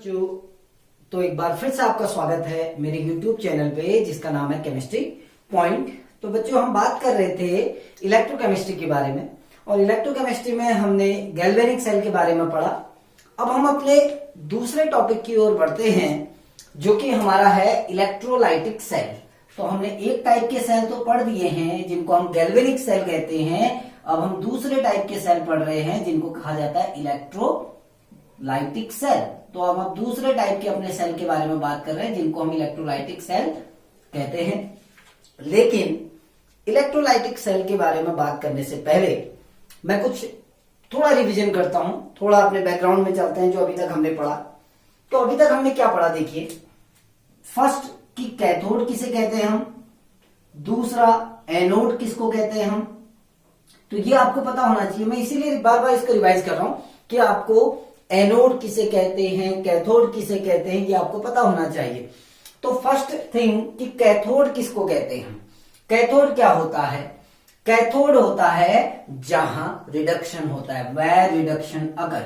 बच्चों, तो एक बार फिर से आपका स्वागत है मेरे YouTube चैनल पे जिसका नाम है केमिस्ट्री पॉइंट। तो बच्चों, हम बात कर रहे थे इलेक्ट्रोकेमिस्ट्री के बारे में और इलेक्ट्रोकेमिस्ट्री में हमने गैल्वेनिक सेल के बारे में पढ़ा। अब हम अपने दूसरे टॉपिक की ओर बढ़ते हैं जो कि हमारा है इलेक्ट्रोलाइटिक सेल। तो हमने एक टाइप के सेल तो पढ़ दिए हैं जिनको हम गैल्वेनिक सेल कहते हैं। अब हम दूसरे टाइप के सेल पढ़ रहे हैं जिनको कहा जाता है इलेक्ट्रोलाइटिक सेल। तो अब हम दूसरे टाइप के अपने सेल के बारे में बात कर रहे हैं जिनको हम इलेक्ट्रोलाइटिक सेल कहते हैं। लेकिन इलेक्ट्रोलाइटिक सेल के बारे में बात करने से पहले मैं कुछ थोड़ा रिवीजन करता हूं, थोड़ा अपने बैकग्राउंड में चलते हैं जो अभी तक हमने पढ़ा। तो अभी तक हमने क्या पढ़ा, देखिए, फर्स्ट की कैथोड किसे कहते हैं हम, दूसरा एनोड किसको कहते हैं हम। तो ये आपको पता होना चाहिए, मैं इसीलिए बार बार इसको रिवाइज कर रहा हूं कि आपको एनोड किसे कहते हैं, कैथोड किसे कहते हैं, ये आपको पता होना चाहिए। तो फर्स्ट थिंग कि कैथोड किसको कहते हैं। कैथोड क्या होता है, कैथोड होता है जहां रिडक्शन होता है, वेयर रिडक्शन अगर,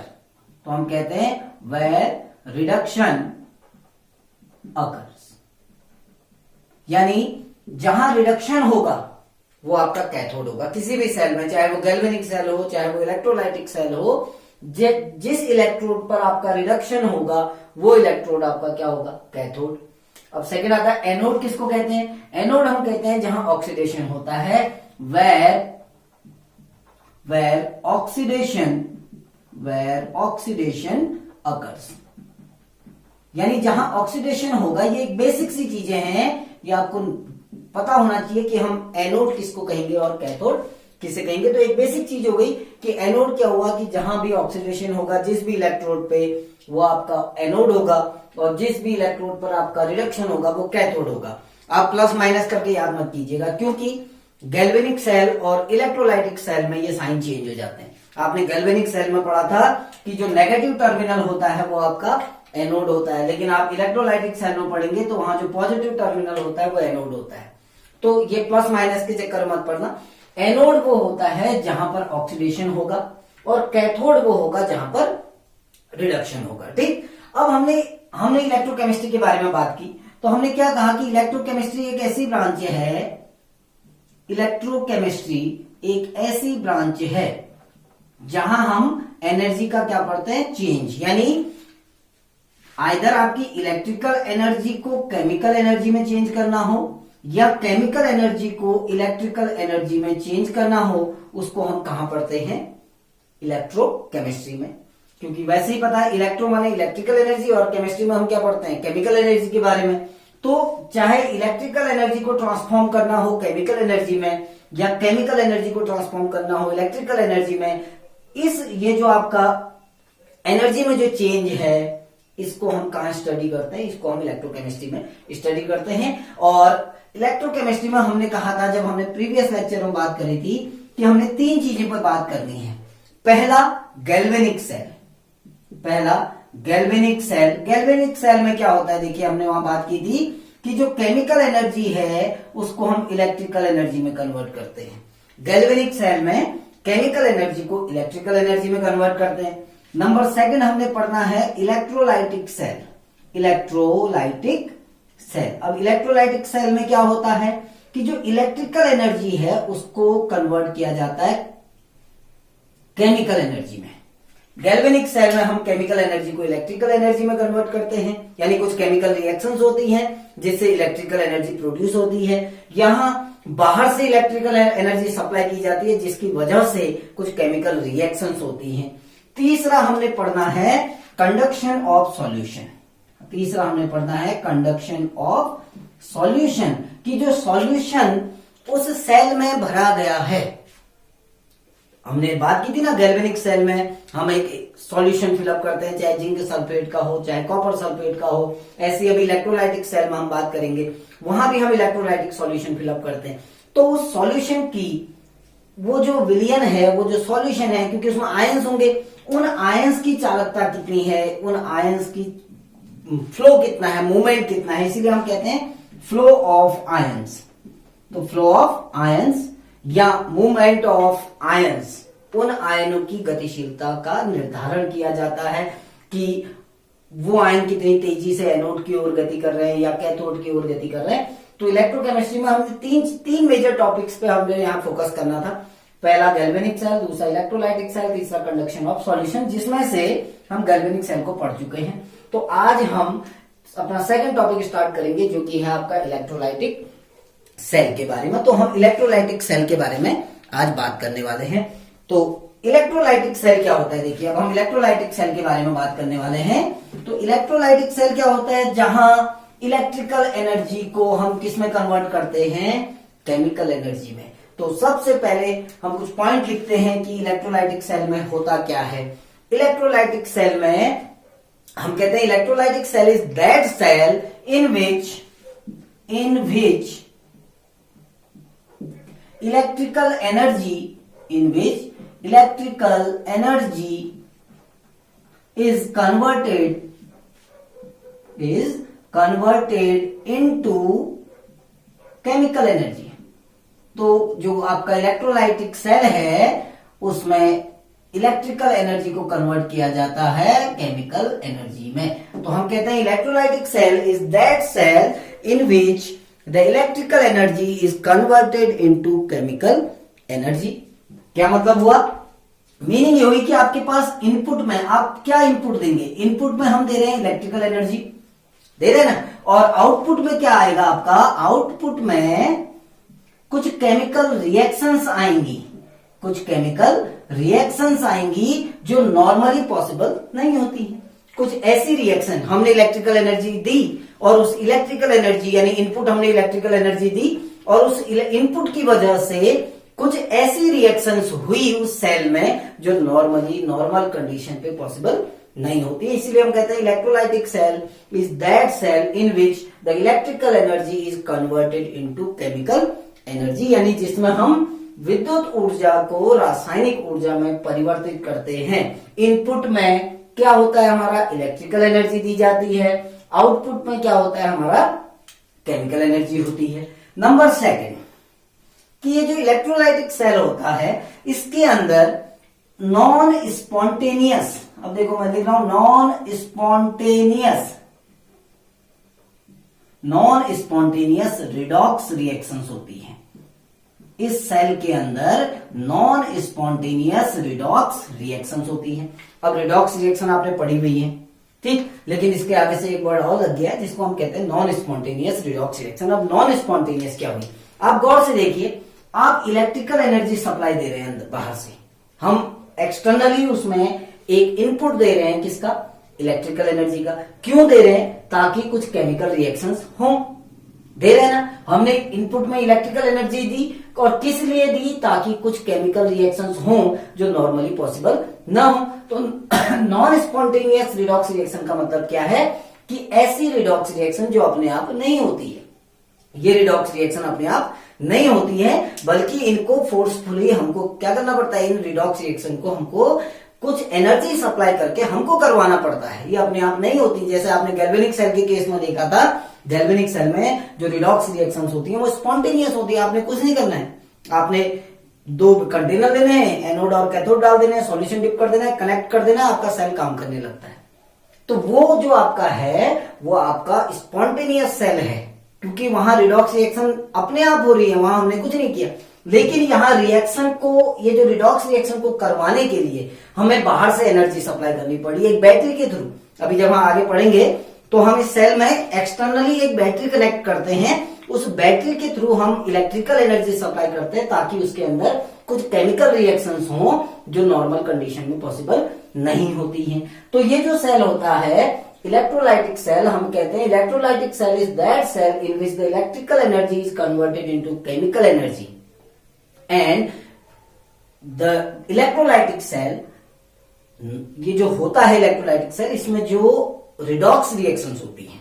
तो हम कहते हैं वेयर रिडक्शन अकर्स, यानी जहां रिडक्शन होगा वो आपका कैथोड होगा किसी भी सेल में, चाहे वो गैल्वेनिक सेल हो चाहे वो इलेक्ट्रोलाइटिक सेल हो। जिस इलेक्ट्रोड पर आपका रिडक्शन होगा वो इलेक्ट्रोड आपका क्या होगा, कैथोड। अब सेकंड आता है एनोड किसको कहते हैं। एनोड हम कहते हैं जहां ऑक्सीडेशन होता है, वेयर ऑक्सीडेशन अकर्स, यानी जहां ऑक्सीडेशन होगा। ये एक बेसिक सी चीजें हैं, ये आपको पता होना चाहिए कि हम एनोड किसको कहेंगे और कैथोड किसे कहेंगे। तो एक बेसिक चीज हो गई कि एनोड क्या हुआ कि जहां भी ऑक्सीडेशन होगा जिस भी इलेक्ट्रोड पे वो आपका एनोड होगा, और जिस भी इलेक्ट्रोड पर आपका रिडक्शन होगा वो कैथोड होगा। आप प्लस माइनस करके याद मत कीजिएगा, क्योंकि गैल्वेनिक सेल और इलेक्ट्रोलाइटिक सेल में ये साइन चेंज हो जाते हैं। आपने गैल्वेनिक सेल में पढ़ा था कि जो नेगेटिव टर्मिनल होता है वो आपका एनोड होता है, लेकिन आप इलेक्ट्रोलाइटिक सेल में पढ़ेंगे तो वहां जो पॉजिटिव टर्मिनल होता है वो एनोड होता है। तो ये प्लस माइनस के चक्कर मत पड़ना। एनोड वो होता है जहां पर ऑक्सीडेशन होगा और कैथोड वो होगा जहां पर रिडक्शन होगा। ठीक, अब हमने इलेक्ट्रोकेमिस्ट्री के बारे में बात की। तो हमने क्या कहा कि इलेक्ट्रोकेमिस्ट्री एक ऐसी ब्रांच है, इलेक्ट्रोकेमिस्ट्री एक ऐसी ब्रांच है जहां हम एनर्जी का क्या पढ़ते हैं, चेंज, यानी आइदर आपकी इलेक्ट्रिकल एनर्जी को केमिकल एनर्जी में चेंज करना हो या केमिकल एनर्जी को इलेक्ट्रिकल एनर्जी में चेंज करना हो, उसको हम कहां पढ़ते हैं, इलेक्ट्रोकेमिस्ट्री में। क्योंकि वैसे ही पता है इलेक्ट्रो माने इलेक्ट्रिकल एनर्जी और केमिस्ट्री में हम क्या पढ़ते हैं, केमिकल एनर्जी के बारे में। तो चाहे इलेक्ट्रिकल एनर्जी को ट्रांसफॉर्म करना हो केमिकल एनर्जी में या केमिकल एनर्जी को ट्रांसफॉर्म करना हो इलेक्ट्रिकल एनर्जी में, ये जो आपका एनर्जी में जो चेंज है इसको हम कहां स्टडी करते हैं, इसको हम इलेक्ट्रोकेमिस्ट्री में स्टडी करते हैं। और इलेक्ट्रोकेमिस्ट्री में हमने कहा था, जब हमने प्रीवियस लेक्चर में बात करी थी, कि हमने तीन चीजों पर बात करनी है। पहला गैल्वेनिक सेल, गैल्वेनिक सेल में क्या होता है, देखिए हमने वहां बात की थी कि जो केमिकल एनर्जी है उसको हम इलेक्ट्रिकल एनर्जी में कन्वर्ट करते हैं। गैल्वेनिक सेल में केमिकल एनर्जी को इलेक्ट्रिकल एनर्जी में कन्वर्ट करते हैं। नंबर सेकंड हमने पढ़ना है इलेक्ट्रोलाइटिक सेल। अब इलेक्ट्रोलाइटिक सेल में क्या होता है कि जो इलेक्ट्रिकल एनर्जी है उसको कन्वर्ट किया जाता है केमिकल एनर्जी में। गैल्वेनिक सेल में हम केमिकल एनर्जी को इलेक्ट्रिकल एनर्जी में कन्वर्ट करते हैं, यानी कुछ केमिकल रिएक्शंस होती हैं जिससे इलेक्ट्रिकल एनर्जी प्रोड्यूस होती है। यहां बाहर से इलेक्ट्रिकल एनर्जी सप्लाई की जाती है जिसकी वजह से कुछ केमिकल रिएक्शंस होती हैं। तीसरा हमने पढ़ना है कंडक्शन ऑफ सॉल्यूशन। कि जो सॉल्यूशन उस सेल में भरा गया है। हमने बात की थी ना, गैल्वेनिक सेल में हम एक सॉल्यूशन फिलअप करते हैं, चाहे जिंक सल्फेट का हो चाहे कॉपर सल्फेट का हो। ऐसी अभी इलेक्ट्रोलाइटिक सेल में हम बात करेंगे, वहां भी हम इलेक्ट्रोलाइटिक सॉल्यूशन फिलअप करते हैं। तो उस सॉल्यूशन की वो जो विलयन है, वो जो सॉल्यूशन है, क्योंकि उसमें आयंस होंगे, उन आयंस की चालकता कितनी है, उन आयंस की फ्लो कितना है, मूवमेंट कितना है, इसीलिए हम कहते हैं फ्लो ऑफ आयंस। तो फ्लो ऑफ आयंस या मूवमेंट ऑफ आयंस, उन आयनों की गतिशीलता का निर्धारण किया जाता है कि वो आयन कितनी तेजी से एनोड की ओर गति कर रहे हैं या कैथोड की ओर गति कर रहे हैं। तो इलेक्ट्रोकेमिस्ट्री में हमने तीन मेजर टॉपिक्स पे हमने यहाँ फोकस करना था। पहला गैल्वेनिक सेल, दूसरा इलेक्ट्रोलाइटिक सेल, तीसरा कंडक्शन ऑफ सॉल्यूशन, जिसमें से हम गैल्वेनिक सेल को पढ़ चुके हैं। तो आज हम अपना सेकंड टॉपिक स्टार्ट करेंगे जो कि है आपका इलेक्ट्रोलाइटिक सेल के बारे में। तो हम इलेक्ट्रोलाइटिक सेल के बारे में आज बात करने वाले हैं। तो इलेक्ट्रोलाइटिक सेल क्या होता है, देखिए अब हम इलेक्ट्रोलाइटिक सेल के बारे में बात करने वाले हैं। तो इलेक्ट्रोलाइटिक सेल क्या होता है, जहां इलेक्ट्रिकल एनर्जी को हम किस में कन्वर्ट करते हैं, केमिकल एनर्जी में। तो सबसे पहले हम कुछ पॉइंट लिखते हैं कि इलेक्ट्रोलाइटिक सेल में होता क्या है। इलेक्ट्रोलाइटिक सेल में हम कहते हैं electrolytic cell is that cell in which electrical energy is converted into chemical energy। तो जो आपका इलेक्ट्रोलाइटिक सेल है उसमें इलेक्ट्रिकल एनर्जी को कन्वर्ट किया जाता है केमिकल एनर्जी में। तो हम कहते हैं electrolytic cell is that cell in which the electrical energy is converted into chemical energy. क्या मतलब हुआ, मीनिंग ये हुई कि आपके पास इनपुट में आप क्या इनपुट देंगे, इनपुट में हम दे रहे हैं इलेक्ट्रिकल एनर्जी, दे रहे हैं ना, और आउटपुट में क्या आएगा आपका, आउटपुट में कुछ केमिकल रिएक्शंस आएंगी, कुछ केमिकल रिएक्शंस आएंगी जो नॉर्मली पॉसिबल नहीं होती है। कुछ ऐसी रिएक्शन, हमने इलेक्ट्रिकल एनर्जी दी और उस इलेक्ट्रिकल एनर्जी यानी इनपुट हमने इलेक्ट्रिकल एनर्जी दी और उस इनपुट की वजह से कुछ ऐसी रिएक्शंस हुई उस सेल में जो नॉर्मल कंडीशन पे पॉसिबल नहीं होती है। इसीलिए हम कहते हैं electrolytic cell is that cell in which the electrical energy is converted into chemical energy, यानी जिसमें हम विद्युत ऊर्जा को रासायनिक ऊर्जा में परिवर्तित करते हैं। इनपुट में क्या होता है, हमारा इलेक्ट्रिकल एनर्जी दी जाती है, आउटपुट में क्या होता है, हमारा केमिकल एनर्जी होती है। नंबर सेकंड कि ये जो इलेक्ट्रोलाइटिक सेल होता है इसके अंदर नॉन स्पॉन्टेनियस, अब देखो मैं लिख रहा हूं नॉन स्पॉन्टेनियस रिडॉक्स रिएक्शंस होती है। इस सेल के अंदर नॉन स्पॉन्टेनियस रिडॉक्स रिएक्शंस होती है। अब रिडॉक्स रिएक्शन आपने पढ़ी हुई है, ठीक, लेकिन इसके आगे से एक वर्ड और लग गया जिसको हम कहते हैं नॉन स्पॉन्टेनियस रिडॉक्स रिएक्शन। अब नॉन स्पॉन्टेनियस क्या हुई, आप गौर से देखिए, आप इलेक्ट्रिकल एनर्जी सप्लाई दे रहे हैं बाहर से, हम एक्सटर्नली उसमें एक इनपुट दे रहे हैं, किसका, इलेक्ट्रिकल एनर्जी का। क्यों दे रहे हैं, ताकि कुछ केमिकल रिएक्शंस हों, दे रहे हैं ना, हमने इनपुट में इलेक्ट्रिकल एनर्जी दी और किस लिए दी, ताकि कुछ केमिकल रिएक्शंस हों जो नॉर्मली पॉसिबल ना हो। तो नॉन स्पॉन्टेनियस रिडॉक्स रिएक्शन का मतलब क्या है कि ऐसी रिडॉक्स रिएक्शन जो अपने आप नहीं होती है। ये रिडॉक्स रिएक्शन अपने आप नहीं होती है, बल्कि इनको फोर्सफुली हमको क्या करना पड़ता है, इन रिडॉक्स रिएक्शन को हमको कुछ एनर्जी सप्लाई करके हमको करवाना पड़ता है। ये अपने आप नहीं होती, जैसे आपने गैल्वेनिक सेल के केस में देखा था, गैल्वेनिक सेल में जो रिडॉक्स रिएक्शंस होती हैं वो स्पॉन्टेनियस होती है। आपने कुछ नहीं करना है, आपने दो कंटेनर लेने हैं, एनोड और कैथोड डाल देने हैं, सॉल्यूशन डिप कर देना है, कनेक्ट कर देना है, आपका सेल काम करने लगता है। तो वो जो आपका है वो आपका स्पॉन्टेनियस सेल है, क्योंकि वहां रिडॉक्स रिएक्शन अपने आप हो रही है, वहां हमने कुछ नहीं किया। लेकिन यहाँ रिएक्शन को, ये जो रिडॉक्स रिएक्शन को करवाने के लिए हमें बाहर से एनर्जी सप्लाई करनी पड़ी एक बैटरी के थ्रू। अभी जब हम आगे पढ़ेंगे तो हम इस सेल में एक्सटर्नली एक बैटरी कनेक्ट करते हैं, उस बैटरी के थ्रू हम इलेक्ट्रिकल एनर्जी सप्लाई करते हैं ताकि उसके अंदर कुछ केमिकल रिएक्शंस हों जो नॉर्मल कंडीशन में पॉसिबल नहीं होती हैं। तो ये जो सेल होता है इलेक्ट्रोलाइटिक सेल, हम कहते हैं electrolytic cell is that cell in which the electrical energy is converted into chemical energy and the electrolytic cell, ये जो होता है इलेक्ट्रोलाइटिक सेल, इसमें जो रिडॉक्स रिएक्शंस होती हैं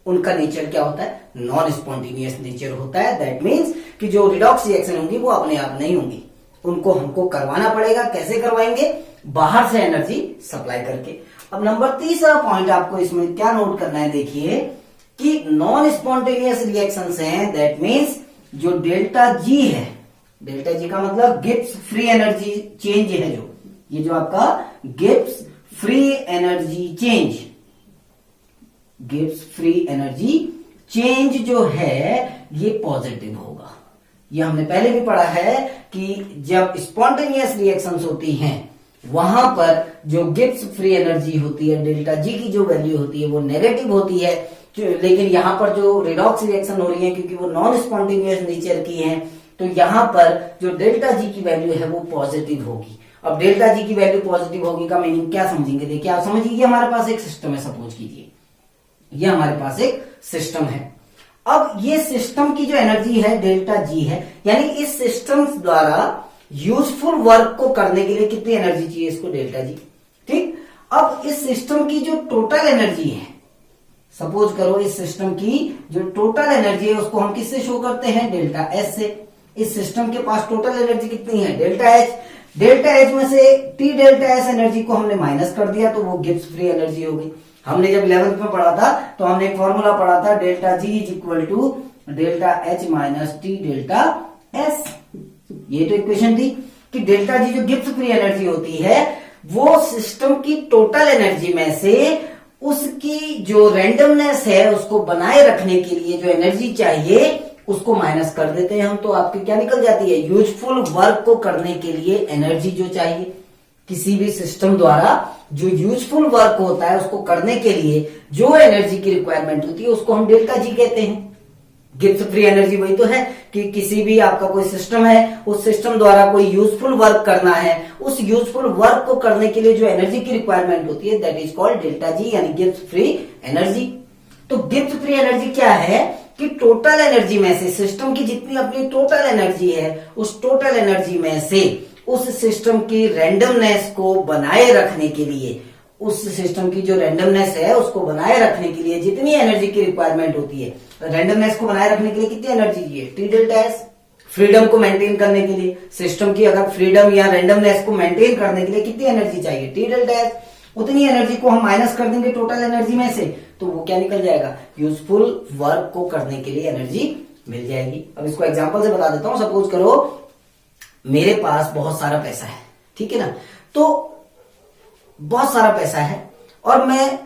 उनका नेचर क्या होता है, नॉन स्पॉन्टेनियस नेचर होता है। दैट मीन्स कि जो रिडॉक्स रिएक्शन होंगी वो अपने आप नहीं होंगी, उनको हमको करवाना पड़ेगा। कैसे करवाएंगे, बाहर से एनर्जी सप्लाई करके। अब नंबर तीसरा पॉइंट आपको इसमें क्या नोट करना है, देखिए कि नॉन स्पॉन्टेनियस रिएक्शंस हैं, दैट मीन्स जो डेल्टा जी है, डेल्टा जी का मतलब गिब्स फ्री एनर्जी चेंज है, जो ये जो आपका Gibbs free energy change, Gibbs free energy change जो है ये पॉजिटिव होगा। ये हमने पहले भी पढ़ा है कि जब स्पॉन्टेनियस रिएक्शंस होती हैं वहां पर जो गिब्स फ्री एनर्जी होती है, डेल्टा जी की जो वैल्यू होती है वो नेगेटिव होती है। लेकिन यहां पर जो रिडॉक्स रिएक्शन हो रही है क्योंकि वो नॉन स्पॉन्टेनियस नेचर की है, तो यहां पर जो डेल्टा जी की वैल्यू है वो पॉजिटिव होगी। अब डेल्टा जी की वैल्यू पॉजिटिव होगी का मीनिंग क्या समझेंगे? देखिए आप समझिए, ये हमारे पास एक सिस्टम है, सपोज कीजिए ये हमारे पास एक सिस्टम है। अब ये सिस्टम की जो एनर्जी है डेल्टा जी है, यानी इस सिस्टम द्वारा यूजफुल वर्क को करने के लिए कितनी एनर्जी चाहिए इसको? Delta G. ठीक, अब इस सिस्टम की जो टोटल एनर्जी है, सपोज करो इस सिस्टम की जो टोटल एनर्जी है उसको हम किससे शो करते हैं? डेल्टा एच से। इस सिस्टम के पास टोटल एनर्जी कितनी है? Delta H. डेल्टा एच में से टी डेल्टा एस एनर्जी को हमने माइनस कर दिया तो वो गिब्स फ्री एनर्जी होगी। हमने जब 11th में पढ़ा था तो हमने एक फॉर्मूला पढ़ा था, delta G is equal to delta H minus T delta S. ये तो इक्वेशन थी कि डेल्टा जी जो गिब्स फ्री एनर्जी होती है वो सिस्टम की टोटल एनर्जी में से उसकी जो रैंडमनेस है उसको बनाए रखने के लिए जो एनर्जी चाहिए उसको माइनस कर देते हैं हम, तो आपकी क्या निकल जाती है? यूजफुल वर्क को करने के लिए एनर्जी जो चाहिए। किसी भी सिस्टम द्वारा जो यूजफुल वर्क होता है उसको करने के लिए जो एनर्जी की रिक्वायरमेंट होती है उसको हम डेल्टा जी कहते हैं। गिब्स फ्री एनर्जी वही तो है कि किसी भी आपका कोई सिस्टम है, उस सिस्टम द्वारा कोई यूजफुल वर्क करना है, उस यूजफुल वर्क को करने के लिए जो एनर्जी की रिक्वायरमेंट होती है that is called delta G, यानी गिब्स फ्री एनर्जी। तो गिब्स फ्री एनर्जी क्या है कि टोटल एनर्जी में से सिस्टम की जितनी अपनी टोटल एनर्जी है उस टोटल एनर्जी में से उस सिस्टम की रैंडमनेस को बनाए रखने के लिए, उस सिस्टम की जो रैंडमनेस है उसको बनाए रखने के लिए जितनी एनर्जी की रिक्वायरमेंट होती है, रैंडमनेस को बनाए रखने के लिए कितनी एनर्जी चाहिए? T delta S. फ्रीडम को मेंटेन करने के लिए, सिस्टम की अगर फ्रीडम या रैंडमनेस को मेंटेन करने के लिए कितनी एनर्जी चाहिए? T delta S. उतनी एनर्जी को हम माइनस कर देंगे टोटल एनर्जी में से, तो वो क्या निकल जाएगा? यूजफुल वर्क को करने के लिए एनर्जी मिल जाएगी। अब इसको एग्जांपल से बता देता हूं। सपोज करो मेरे पास बहुत सारा पैसा है, ठीक है ना, तो बहुत सारा पैसा है और मैं,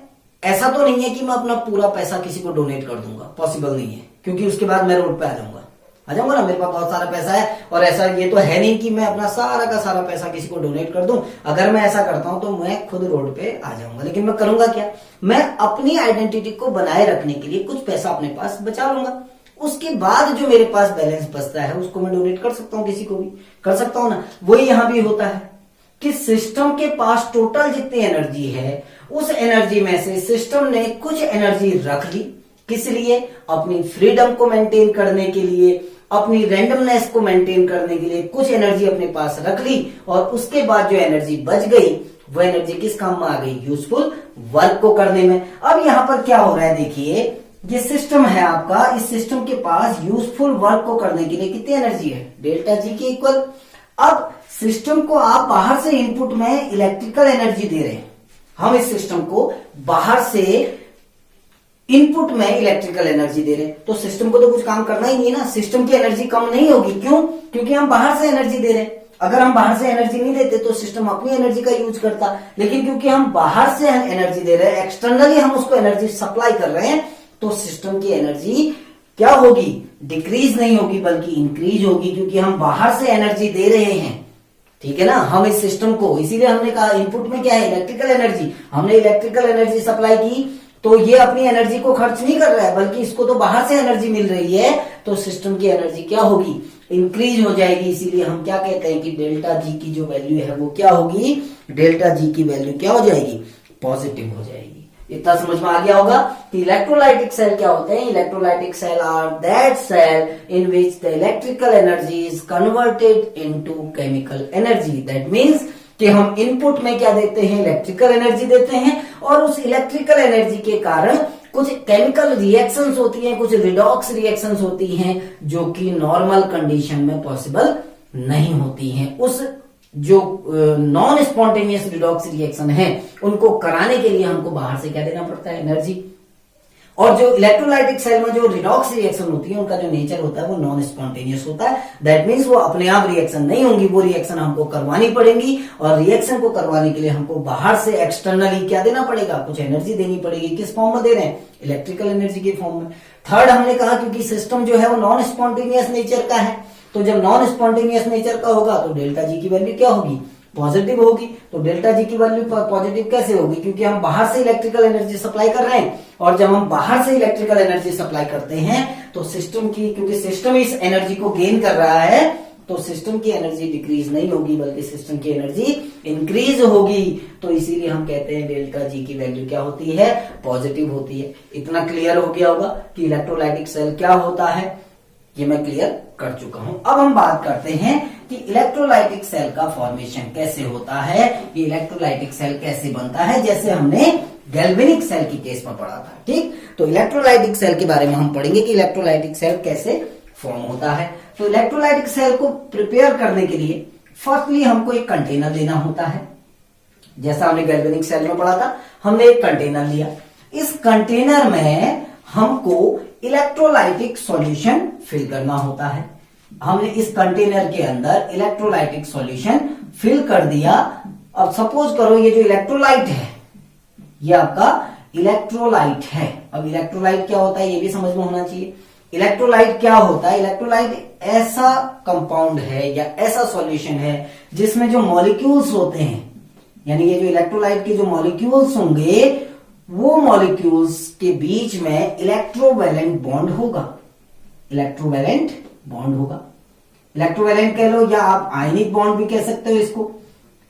ऐसा तो नहीं है कि मैं अपना पूरा पैसा किसी को डोनेट कर दूंगा, पॉसिबल नहीं है, क्योंकि उसके बाद मैं रोड पे आ जाऊंगा ना। मेरे पास बहुत सारा पैसा है और ऐसा ये तो है नहीं कि मैं अपना सारा का सारा पैसा किसी को डोनेट कर दूं। अगर मैं ऐसा करता हूं तो मैं खुद रोड पे आ जाऊंगा। लेकिन मैं करूंगा क्या? मैं अपनी आइडेंटिटी को बनाए रखने के लिए कुछ पैसा अपने पास बचा लूंगा। उसके बाद जो मेरे पास बैलेंस बचता है उसको मैं डोनेट कर सकता हूं, किसी को भी कर सकता हूं ना। वही यहां भी होता है कि सिस्टम के पास टोटल जितनी एनर्जी है उस एनर्जी में से सिस्टम ने कुछ एनर्जी रख ली। किस लिए? अपनी फ्रीडम को मेंटेन करने के लिए, अपनी रैंडमनेस को मेंटेन करने के लिए कुछ एनर्जी अपने पास रख ली और उसके बाद जो एनर्जी बच गई वो एनर्जी किस काम में आ गई? यूजफुल वर्क को करने में। अब यहां पर क्या हो रहा है? देखिए ये सिस्टम है आपका, इस सिस्टम के पास यूजफुल वर्क को करने के लिए कितनी एनर्जी है? डेल्टा जी के इक्वल। अब सिस्टम को आप बाहर से इनपुट में इलेक्ट्रिकल एनर्जी दे रहे हैं। हम इस सिस्टम को बाहर से इनपुट में इलेक्ट्रिकल एनर्जी दे रहे हैं, तो सिस्टम को तो कुछ काम करना ही नहीं है ना। सिस्टम की एनर्जी कम नहीं होगी, क्यों? क्योंकि हम बाहर से एनर्जी दे रहे हैं। अगर हम बाहर से एनर्जी नहीं देते तो सिस्टम अपनी एनर्जी का यूज करता, लेकिन क्योंकि हम बाहर से एनर्जी दे रहे हैं, एक्सटर्नली हम उसको एनर्जी सप्लाई कर रहे हैं, तो सिस्टम की एनर्जी क्या होगी? डिक्रीज नहीं होगी बल्कि इंक्रीज होगी, क्योंकि हम बाहर से एनर्जी दे रहे हैं। ठीक है ना, हम इस सिस्टम को, इसीलिए हमने कहा इनपुट में क्या है? Electrical energy. हमने इलेक्ट्रिकल एनर्जी सप्लाई की तो ये अपनी एनर्जी को खर्च नहीं कर रहा है, बल्कि इसको तो बाहर से एनर्जी मिल रही है, तो सिस्टम की एनर्जी क्या होगी? इंक्रीज हो जाएगी। इसीलिए हम क्या कहते हैं कि डेल्टा जी की जो वैल्यू है वो क्या होगी? डेल्टा जी की वैल्यू क्या हो जाएगी? पॉजिटिव हो जाएगी। इतना समझ में आ गया होगा कि इलेक्ट्रोलाइटिक सेल क्या होते हैं? Electrolytic cell are that cell in which the electrical energy is converted into chemical energy. That means कि हम इनपुट में क्या देते हैं? इलेक्ट्रिकल एनर्जी देते हैं, और उस इलेक्ट्रिकल एनर्जी के कारण कुछ केमिकल रिएक्शंस होती हैं, कुछ रिडॉक्स रिएक्शंस होती हैं जो कि नॉर्मल कंडीशन में पॉसिबल नहीं होती हैं। उस जो नॉन स्पॉन्टेनियस रिडॉक्स रिएक्शन है उनको कराने के लिए हमको बाहर से क्या देना पड़ता है? एनर्जी। और जो इलेक्ट्रोलाइटिक सेल में जो रिडॉक्स रिएक्शन होती है उनका जो नेचर होता है वो नॉन स्पॉन्टेनियस होता है। दैट मीन्स वो अपने आप रिएक्शन नहीं होंगी, वो रिएक्शन हमको करवानी पड़ेगी, और रिएक्शन को करवाने के लिए हमको बाहर से एक्सटर्नली क्या देना पड़ेगा, कुछ एनर्जी देनी पड़ेगी। किस फॉर्म में दे रहे हैं, इलेक्ट्रिकल एनर्जी के फॉर्म में। थर्ड हमने कहा क्योंकि सिस्टम जो है वो नॉन स्पॉन्टेनियस नेचर का है, तो जब नॉन स्पॉन्टेनियस नेचर का होगा तो डेल्टा जी की वैल्यू क्या होगी, पॉजिटिव होगी। तो डेल्टा जी की वैल्यू पॉजिटिव कैसे होगी, क्योंकि हम बाहर से इलेक्ट्रिकल एनर्जी सप्लाई कर रहे हैं, और जब हम बाहर से इलेक्ट्रिकल एनर्जी सप्लाई करते हैं तो सिस्टम की, क्योंकि सिस्टम इस एनर्जी को गेन कर रहा है, तो सिस्टम की एनर्जी डिक्रीज नहीं होगी बल्कि सिस्टम की एनर्जी इंक्रीज होगी। तो इसीलिए हम कहते हैं डेल्टा जी की वैल्यू क्या होती है, पॉजिटिव होती है। इतना क्लियर हो गया होगा कि इलेक्ट्रोलाइटिक सेल क्या होता है, ये मैं क्लियर कर चुका हूं। अब हम बात करते हैं कि इलेक्ट्रोलाइटिक सेल का फॉर्मेशन कैसे होता है, ये इलेक्ट्रोलाइटिक सेल कैसे बनता है, जैसे हमने गैल्वेनिक सेल की केस में पढ़ा था। ठीक, तो इलेक्ट्रोलाइटिक सेल के बारे में हम पढ़ेंगे कि इलेक्ट्रोलाइटिक सेल कैसे फॉर्म होता है। तो इलेक्ट्रोलाइटिक सेल को प्रिपेयर करने के लिए फर्स्टली हमको एक कंटेनर लेना होता है। जैसा हमने गैल्वेनिक सेल में पढ़ा था, हमने एक कंटेनर लिया, इस कंटेनर में हमको इलेक्ट्रोलाइटिक सॉल्यूशन फिल करना होता है। हमने इस कंटेनर के अंदर इलेक्ट्रोलाइटिक सॉल्यूशन फिल कर दिया। अब सपोज करो ये जो इलेक्ट्रोलाइट है ये आपका इलेक्ट्रोलाइट है। अब इलेक्ट्रोलाइट क्या होता है ये भी समझ में होना चाहिए। इलेक्ट्रोलाइट क्या होता है, इलेक्ट्रोलाइट ऐसा कंपाउंड है या ऐसा सॉल्यूशन है जिसमें जो मॉलिक्यूल्स होते हैं, यानी ये जो इलेक्ट्रोलाइट के जो मॉलिक्यूल्स होंगे वो मॉलिक्यूल्स के बीच में इलेक्ट्रोवैलेंट बॉन्ड होगा। इलेक्ट्रोवैलेंट बॉन्ड होगा, इलेक्ट्रोवैलेंट कह लो या आप आयनिक बॉन्ड भी कह सकते हो इसको।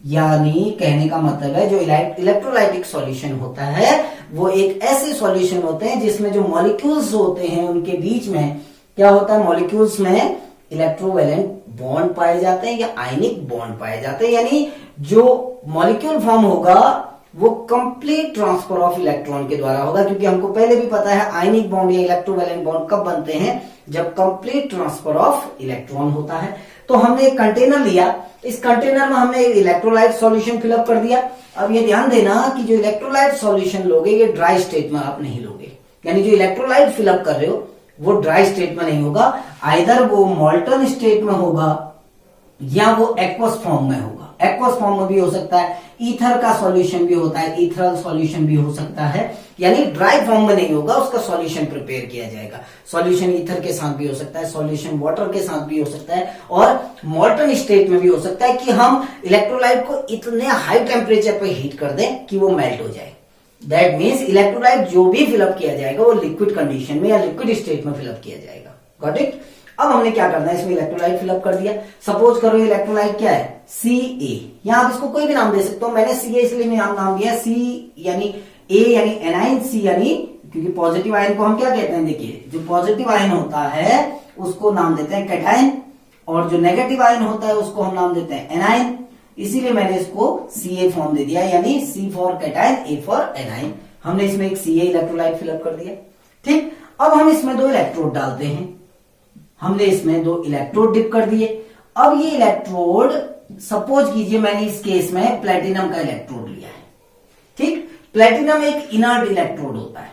यानी कहने का मतलब है जो इलेक्ट्रोलाइटिक सॉल्यूशन होता है वो एक ऐसे सॉल्यूशन होते हैं जिसमें जो मॉलिक्यूल्स होते हैं उनके बीच में क्या होता है, मॉलिक्यूल्स में इलेक्ट्रोवैलेंट बॉन्ड पाए जाते हैं या आयनिक बॉन्ड पाए जाते हैं। यानी जो मॉलिक्यूल फॉर्म होगा वो कंप्लीट ट्रांसफर ऑफ इलेक्ट्रॉन के द्वारा होगा, क्योंकि हमको पहले भी पता है आयनिक बॉन्ड या इलेक्ट्रोवैलेंट बॉन्ड कब बनते हैं, जब कंप्लीट ट्रांसफर ऑफ इलेक्ट्रॉन होता है। तो हमने एक कंटेनर लिया, इस कंटेनर में हमने एक इलेक्ट्रोलाइट सॉल्यूशन फिलअप कर दिया। अब ये ध्यान देना कि जो इलेक्ट्रोलाइट सॉल्यूशन लोगे ये ड्राई स्टेट में आप नहीं लोगे, यानी जो इलेक्ट्रोलाइट फिलअप कर रहे हो वो ड्राई स्टेट में नहीं होगा, आइदर वो मॉल्टन स्टेट में होगा या वो एक्वस फॉर्म में होगा। एक्वस फॉर्म में भी हो सकता है, ईथर का सॉल्यूशन भी होता है, ईथरल सॉल्यूशन भी हो सकता है, यानी ड्राई फॉर्म में नहीं होगा, उसका सॉल्यूशन प्रिपेयर किया जाएगा। सॉल्यूशन ईथर के साथ भी हो सकता है, सॉल्यूशन वाटर के साथ भी हो सकता है, और मॉल्टन स्टेट में भी हो सकता है कि हम इलेक्ट्रोलाइट को इतने हाई टेम्परेचर पे हीट कर दें कि वो मेल्ट हो जाए। दैट मीन्स इलेक्ट्रोलाइट जो भी फिलअप किया जाएगा वो लिक्विड कंडीशन में या लिक्विड स्टेट में फिलअप किया जाएगा। Got it. अब हमने क्या करना है, इसमें इलेक्ट्रोलाइट फिलअप कर दिया। सपोज करो इलेक्ट्रोलाइट क्या है, Ca, या आप इसको कोई भी नाम दे सकते हो, मैंने Ca इसलिए नाम दिया, C यानी A यानी एनाइन, C यानी, क्योंकि पॉजिटिव आयन को हम क्या कहते हैं, देखिए जो पॉजिटिव आयन होता है उसको नाम देते हैं कैटायन, और जो नेगेटिव आयन होता है उसको हम नाम देते हैं एनाइन। इसीलिए मैंने इसको Ca फॉर्म दे दिया, यानी C for cation, A for A9. हमने इसमें एक Ca इलेक्ट्रोलाइट फिलअप कर दिया। ठीक, अब हम इसमें 2 इलेक्ट्रोड डालते हैं। हमने इसमें 2 इलेक्ट्रोड डिप कर दिए। अब ये इलेक्ट्रोड, सपोज कीजिए मैंने इस केस में प्लेटिनम का इलेक्ट्रोड लिया है। ठीक, प्लेटिनम एक इनर्ट इलेक्ट्रोड होता है,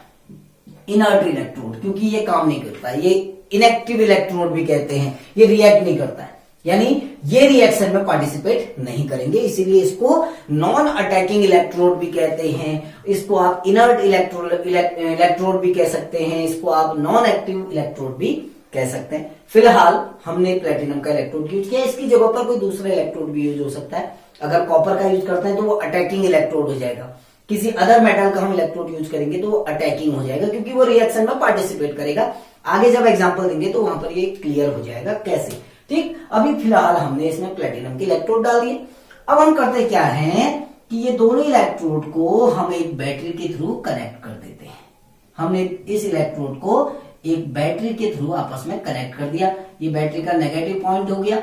इनर्ट इलेक्ट्रोड, क्योंकि ये काम नहीं करता है, ये इनएक्टिव इलेक्ट्रोड भी कहते हैं, ये रिएक्ट नहीं करता है, यानी ये रिएक्शन में पार्टिसिपेट नहीं करेंगे, इसीलिए इसको नॉन अटैकिंग इलेक्ट्रोड भी कहते हैं। इसको आप इनर्ट इलेक्ट्रोड भी कह सकते हैं, इसको आप नॉन एक्टिव इलेक्ट्रोड भी कह सकते हैं। फिलहाल हमने प्लेटिनम का इलेक्ट्रोड यूज किया, इसकी जगह पर कोई दूसरा इलेक्ट्रोड भी यूज हो सकता है। अगर कॉपर का यूज करते हैं तो वो अटैकिंग इलेक्ट्रोड हो जाएगा, किसी अदर मेटल का हम इलेक्ट्रोड यूज करेंगे तो वो अटैकिंग हो जाएगा, क्योंकि वो रिएक्शन में पार्टिसिपेट करेगा। आगे जब एग्जांपल देंगे तो वहां पर ये क्लियर हो जाएगा कैसे। ठीक, अभी फिलहाल हमने इसमें प्लेटिनम के इलेक्ट्रोड डाल दिए। अब हम करते क्या है कि ये दोनों इलेक्ट्रोड को हम एक बैटरी के थ्रू कनेक्ट कर देते हैं। हमने इस इलेक्ट्रोड को एक बैटरी के थ्रू आपस में कनेक्ट कर दिया। ये बैटरी का नेगेटिव पॉइंट हो गया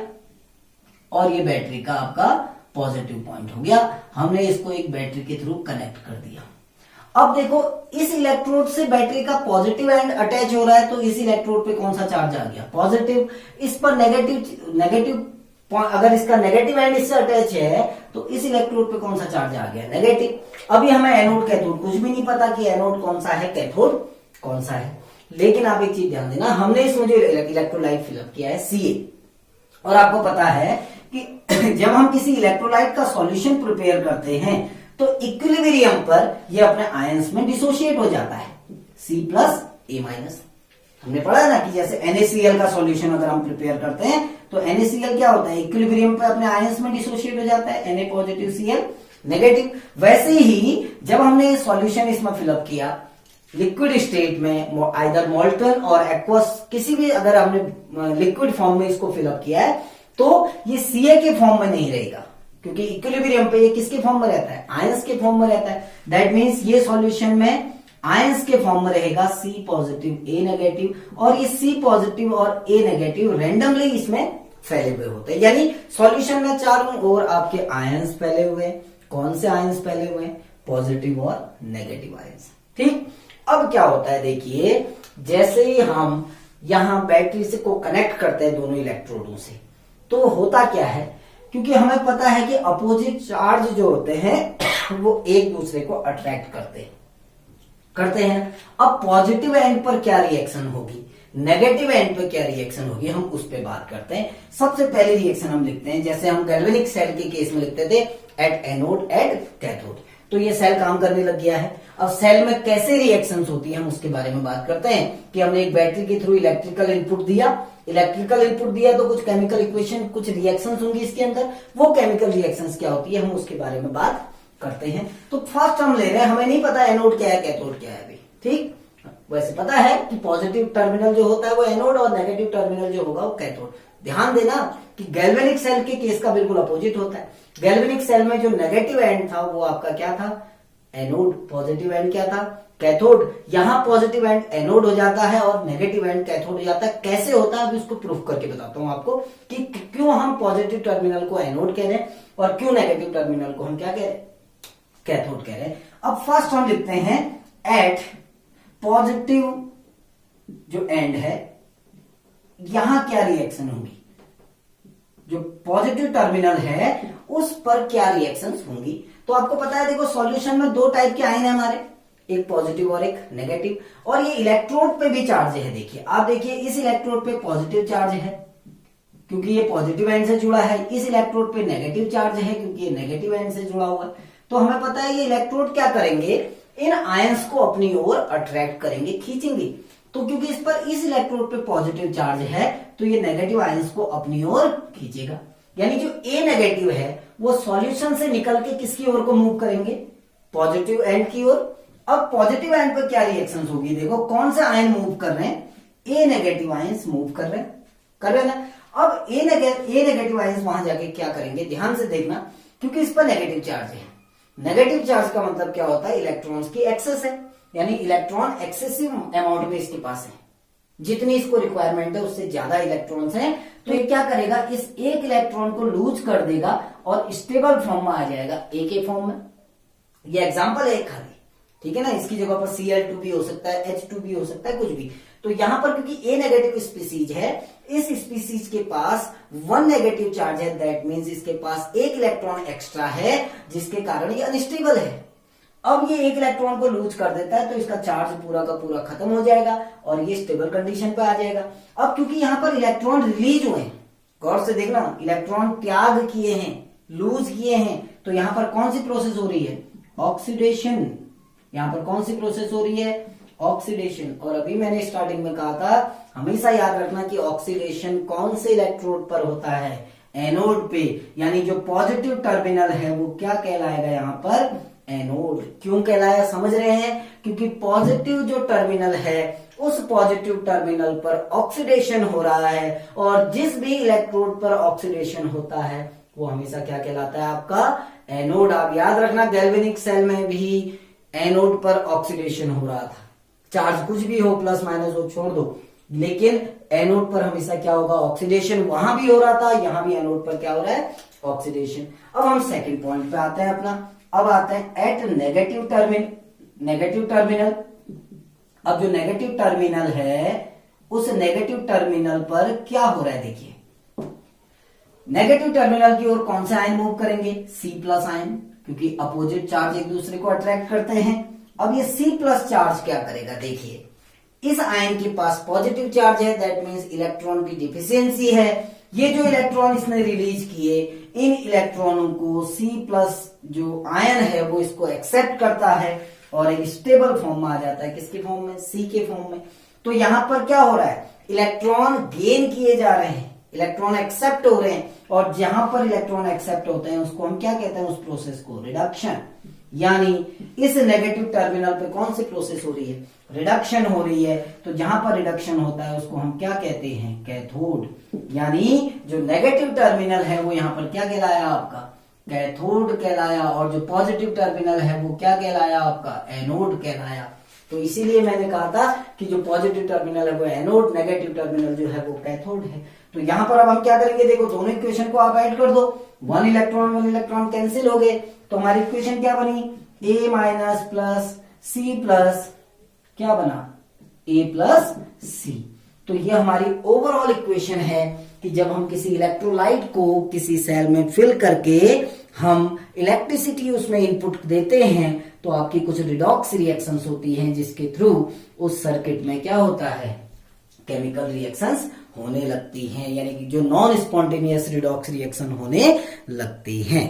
और ये बैटरी का आपका पॉजिटिव पॉइंट हो गया। हमने इसको एक बैटरी के थ्रू कनेक्ट कर दिया। अब देखो इस इलेक्ट्रोड से बैटरी का पॉजिटिव एंड अटैच हो रहा है, तो इस इलेक्ट्रोड पे कौन सा चार्ज आ गया, पॉजिटिव। इस पर नेगेटिव, अगर इसका नेगेटिव एंड इससे अटैच है तो इस इलेक्ट्रोड पे कौन सा चार्ज आ गया, नेगेटिव। अभी हमें एनोड कैथोड कुछ भी नहीं पता कि एनोड कौन सा है, कैथोड कौन सा है। लेकिन आप एक चीज ध्यान देना, हमने इसमें जो इलेक्ट्रोलाइट फिलअप किया है Ca, और आपको पता है कि जब हम किसी इलेक्ट्रोलाइट का सॉल्यूशन प्रिपेयर करते हैं तो इक्विलिब्रियम पर यह अपने आयंस में डिसोशिएट हो जाता है, C+A-। हमने पढ़ा है ना कि जैसे NaCl का सॉल्यूशन अगर हम प्रिपेयर करते हैं तो NaCl क्या होता है, इक्विलिब्रियम पे अपने आयंस में डिसोशिएट हो जाता है, Na पॉजिटिव Cl नेगेटिव। वैसे ही जब हमने सॉल्यूशन इसमें फिलअप किया लिक्विड स्टेट में, आइदर मोल्टन और एक्वस, किसी भी अगर हमने लिक्विड फॉर्म में इसको फिलअप किया है तो ये Ca के फॉर्म में नहीं रहेगा, क्योंकि इक्विलिब्रियम पे ये किसके फॉर्म में रहता है, आयंस के फॉर्म में रहता है। दैट मीन्स ये सॉल्यूशन में आयंस के फॉर्म में रहेगा C पॉजिटिव A नेगेटिव, और ये C पॉजिटिव और A नेगेटिव रैंडमली इसमें फैले हुए होते हैं। यानी सॉल्यूशन में चारों ओर आपके आयंस फैले हुए हैं। कौन से आयंस फैले हुए हैं, पॉजिटिव और नेगेटिव आयंस। ठीक, अब क्या होता है देखिए, जैसे ही हम यहां बैटरी से को कनेक्ट करते हैं दोनों इलेक्ट्रोडों से, तो होता क्या है, क्योंकि हमें पता है कि अपोजिट चार्ज जो होते हैं वो एक दूसरे को अट्रैक्ट करते हैं। अब पॉजिटिव एंड पर क्या रिएक्शन होगी, नेगेटिव एंड पर क्या रिएक्शन होगी, हम उस पर बात करते हैं। सबसे पहले रिएक्शन हम लिखते हैं, जैसे हम गैल्वेनिक सेल के केस में लिखते थे, एट एनोड एट कैथोड। तो ये सेल काम करने लग गया है। अब सेल में कैसे रिएक्शंस होती है हम उसके बारे में बात करते हैं कि हमने एक बैटरी के थ्रू इलेक्ट्रिकल इनपुट दिया तो कुछ केमिकल इक्वेशन, कुछ रिएक्शंस होंगी इसके अंदर। वो केमिकल रिएक्शंस क्या होती है हम उसके बारे में बात करते हैं। तो फर्स्ट हम ले रहे हैं, हमें नहीं पता एनोड क्या है कैथोड क्या है अभी। ठीक, वैसे पता है कि पॉजिटिव टर्मिनल जो होता है वो एनोड और नेगेटिव टर्मिनल जो होगा वो कैथोड। ध्यान देना कि गैल्वेनिक सेल के केस का बिल्कुल अपोजिट होता है। गैल्वेनिक सेल में जो नेगेटिव एंड था वो आपका क्या था, एनोड। पॉजिटिव एंड क्या था, कैथोड। यहां पॉजिटिव एंड एनोड हो जाता है और नेगेटिव एंड कैथोड हो जाता है। कैसे होता है अभी उसको प्रूफ करके बताता हूं आपको कि क्यों हम पॉजिटिव टर्मिनल को एनोड कह रहे हैं और क्यों नेगेटिव टर्मिनल को हम क्या कह रहे हैं, कैथोड कह रहे हैं। अब फर्स्ट हम लिखते हैं एट पॉजिटिव जो एंड है, यहां क्या रिएक्शन होगी, जो पॉजिटिव टर्मिनल है उस पर क्या रिएक्शंस होंगी। तो आपको पता है, देखो सॉल्यूशन में दो टाइप के आयन है हमारे, एक पॉजिटिव और एक नेगेटिव। और ये इलेक्ट्रोड पे भी चार्ज है। देखिए आप देखिए, इस इलेक्ट्रोड पे पॉजिटिव चार्ज है क्योंकि ये पॉजिटिव एंड से जुड़ा है, इस इलेक्ट्रोड पे नेगेटिव चार्ज है क्योंकि ये नेगेटिव एंड से जुड़ा हुआ है। तो हमें पता है ये इलेक्ट्रोड क्या करेंगे, इन आयंस को अपनी ओर अट्रैक्ट करेंगे, खींचेंगे। तो क्योंकि इस पर इस इलेक्ट्रोड पे पॉजिटिव चार्ज है तो ये नेगेटिव आयंस को अपनी ओर खींचेगा। यानी जो ए नेगेटिव है वो सॉल्यूशन से निकल के किसकी ओर को मूव करेंगे, पॉजिटिव एंड की ओर। अब पॉजिटिव एंड पर क्या रिएक्शंस होगी, देखो कौन से आयन मूव कर रहे हैं, ए नेगेटिव आयंस मूव कर रहे हैं ना। अब ए नेगेटिव आयंस वहां जाके क्या करेंगे, ध्यान से देखना, क्योंकि इस पर नेगेटिव चार्ज है। नेगेटिव चार्ज का मतलब क्या होता है, इलेक्ट्रॉन्स की एक्सेस है, यानी इलेक्ट्रॉन एक्सेसिव अमाउंट में इसके पास है, जितनी इसको रिक्वायरमेंट है उससे ज्यादा इलेक्ट्रॉन्स हैं। तो ये क्या करेगा, इस एक इलेक्ट्रॉन को लूज कर देगा और स्टेबल फॉर्म में आ जाएगा, ए के फॉर्म में। ये एग्जांपल है खाली, ठीक है ना। इसकी जगह पर Cl2 भी हो सकता है, H2 भी हो सकता है, कुछ भी। तो यहां पर क्योंकि ए नेगेटिव स्पीसीज है, इस स्पीसीज के पास 1 नेगेटिव चार्ज है, दैट मीन्स इसके पास एक इलेक्ट्रॉन एक्स्ट्रा है जिसके कारण ये अनस्टेबल है। अब ये एक इलेक्ट्रॉन को लूज कर देता है तो इसका चार्ज पूरा का पूरा खत्म हो जाएगा और ये स्टेबल कंडीशन पे आ जाएगा। अब क्योंकि यहां पर इलेक्ट्रॉन रिलीज हुए हैं, गौर से देखना, इलेक्ट्रॉन त्याग किए हैं, लूज किए हैं, तो यहां पर कौन सी प्रोसेस हो रही है, ऑक्सीडेशन। यहां पर कौन सी प्रोसेस हो रही है, ऑक्सीडेशन। और अभी मैंने स्टार्टिंग में कहा था, हमेशा याद रखना कि ऑक्सीडेशन कौन से इलेक्ट्रोड पर होता है, एनोड पे। यानी जो पॉजिटिव टर्मिनल है वो क्या कहलाएगा यहां पर, एनोड। क्यों कहलाया समझ रहे हैं, क्योंकि पॉजिटिव जो टर्मिनल है उस पॉजिटिव टर्मिनल पर ऑक्सीडेशन हो रहा है, और जिस भी इलेक्ट्रोड पर ऑक्सीडेशन होता है वो हमेशा क्या कहलाता है, आपका एनोड। आप याद रखना, गैल्वेनिक सेल में भी एनोड पर ऑक्सीडेशन हो रहा था, चार्ज कुछ भी हो, प्लस माइनस हो, छोड़ दो, लेकिन एनोड पर हमेशा क्या होगा, ऑक्सीडेशन। वहां भी हो रहा था, यहां भी एनोड पर क्या हो रहा है, ऑक्सीडेशन। अब हम सेकंड पॉइंट पे आते हैं अपना। अब आते हैं एट नेगेटिव टर्मिनल। अब जो नेगेटिव टर्मिनल है उस नेगेटिव टर्मिनल पर क्या हो रहा है, देखिए नेगेटिव टर्मिनल की ओर कौन से आयन मूव करेंगे, C+ आयन, क्योंकि अपोजिट चार्ज एक दूसरे को अट्रैक्ट करते हैं। अब ये C+ चार्ज क्या करेगा, देखिए इस आयन के पास पॉजिटिव चार्ज है, दैट मीन्स इलेक्ट्रॉन की डिफिशियंसी है। ये जो इलेक्ट्रॉन इसने रिलीज किए, इन इलेक्ट्रॉनों को C+ जो आयन है वो इसको एक्सेप्ट करता है और एक स्टेबल फॉर्म में आ जाता है। किसके फॉर्म में? C के फॉर्म में। तो यहां पर क्या हो रहा है? इलेक्ट्रॉन गेन किए जा रहे हैं, इलेक्ट्रॉन एक्सेप्ट हो रहे हैं, और जहां पर इलेक्ट्रॉन एक्सेप्ट होते हैं उसको हम क्या कहते हैं? उस प्रोसेस को रिडक्शन। यानी इस नेगेटिव टर्मिनल पे कौन सी प्रोसेस हो रही है? रिडक्शन हो रही है। तो जहां पर रिडक्शन होता है उसको हम क्या कहते हैं? कैथोड। यानी जो नेगेटिव टर्मिनल है वो यहां पर क्या कहलाया? आपका कैथोड कहलाया, और जो पॉजिटिव टर्मिनल है वो क्या कहलाया? आपका एनोड कहलाया। तो इसीलिए मैंने कहा था कि जो पॉजिटिव टर्मिनल है वो एनोड, नेगेटिव टर्मिनल जो है वो कैथोड है। तो यहां पर अब हम क्या करेंगे? देखो, दोनों इक्वेशन को आप ऐड कर दो, 1 इलेक्ट्रॉन कैंसिल हो गए, तो हमारी इक्वेशन क्या बनी? A- प्लस C प्लस क्या बना? A plus C। तो ये हमारी ओवरऑल इक्वेशन है कि जब हम किसी इलेक्ट्रोलाइट को किसी सेल में फिल करके हम इलेक्ट्रिसिटी उसमें इनपुट देते हैं तो आपकी कुछ रिडॉक्स रिएक्शंस होती हैं, जिसके थ्रू उस सर्किट में क्या होता है? केमिकल रिएक्शंस होने लगती हैं, यानी कि जो नॉन स्पॉन्टेनियस रिडॉक्स रिएक्शन होने लगती हैं।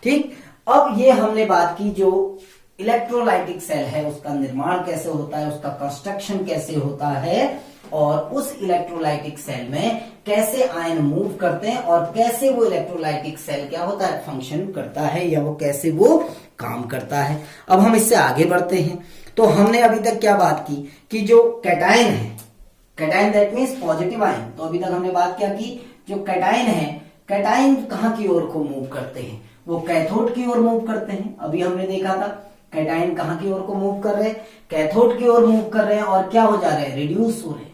ठीक, अब ये हमने बात की जो इलेक्ट्रोलाइटिक सेल है उसका निर्माण कैसे होता है, उसका कंस्ट्रक्शन कैसे होता है, और उस इलेक्ट्रोलाइटिक सेल में कैसे आयन मूव करते हैं, और कैसे वो इलेक्ट्रोलाइटिक सेल क्या होता है? फंक्शन करता है, या वो कैसे वो काम करता है। अब हम इससे आगे बढ़ते हैं। तो हमने अभी तक क्या बात की कि जो कैटायन है, cation that means positive ion, तो अभी तक हमने बात क्या की? जो कैटायन है, कैटायन कहां की ओर को मूव करते हैं? वो कैथोड की ओर मूव करते हैं। अभी हमने देखा था कैटायन कहां की ओर को मूव कर रहे हैं? कैथोड की ओर मूव कर रहे हैं, और क्या हो जा रहे हैं? रिड्यूस हो रहे हैं।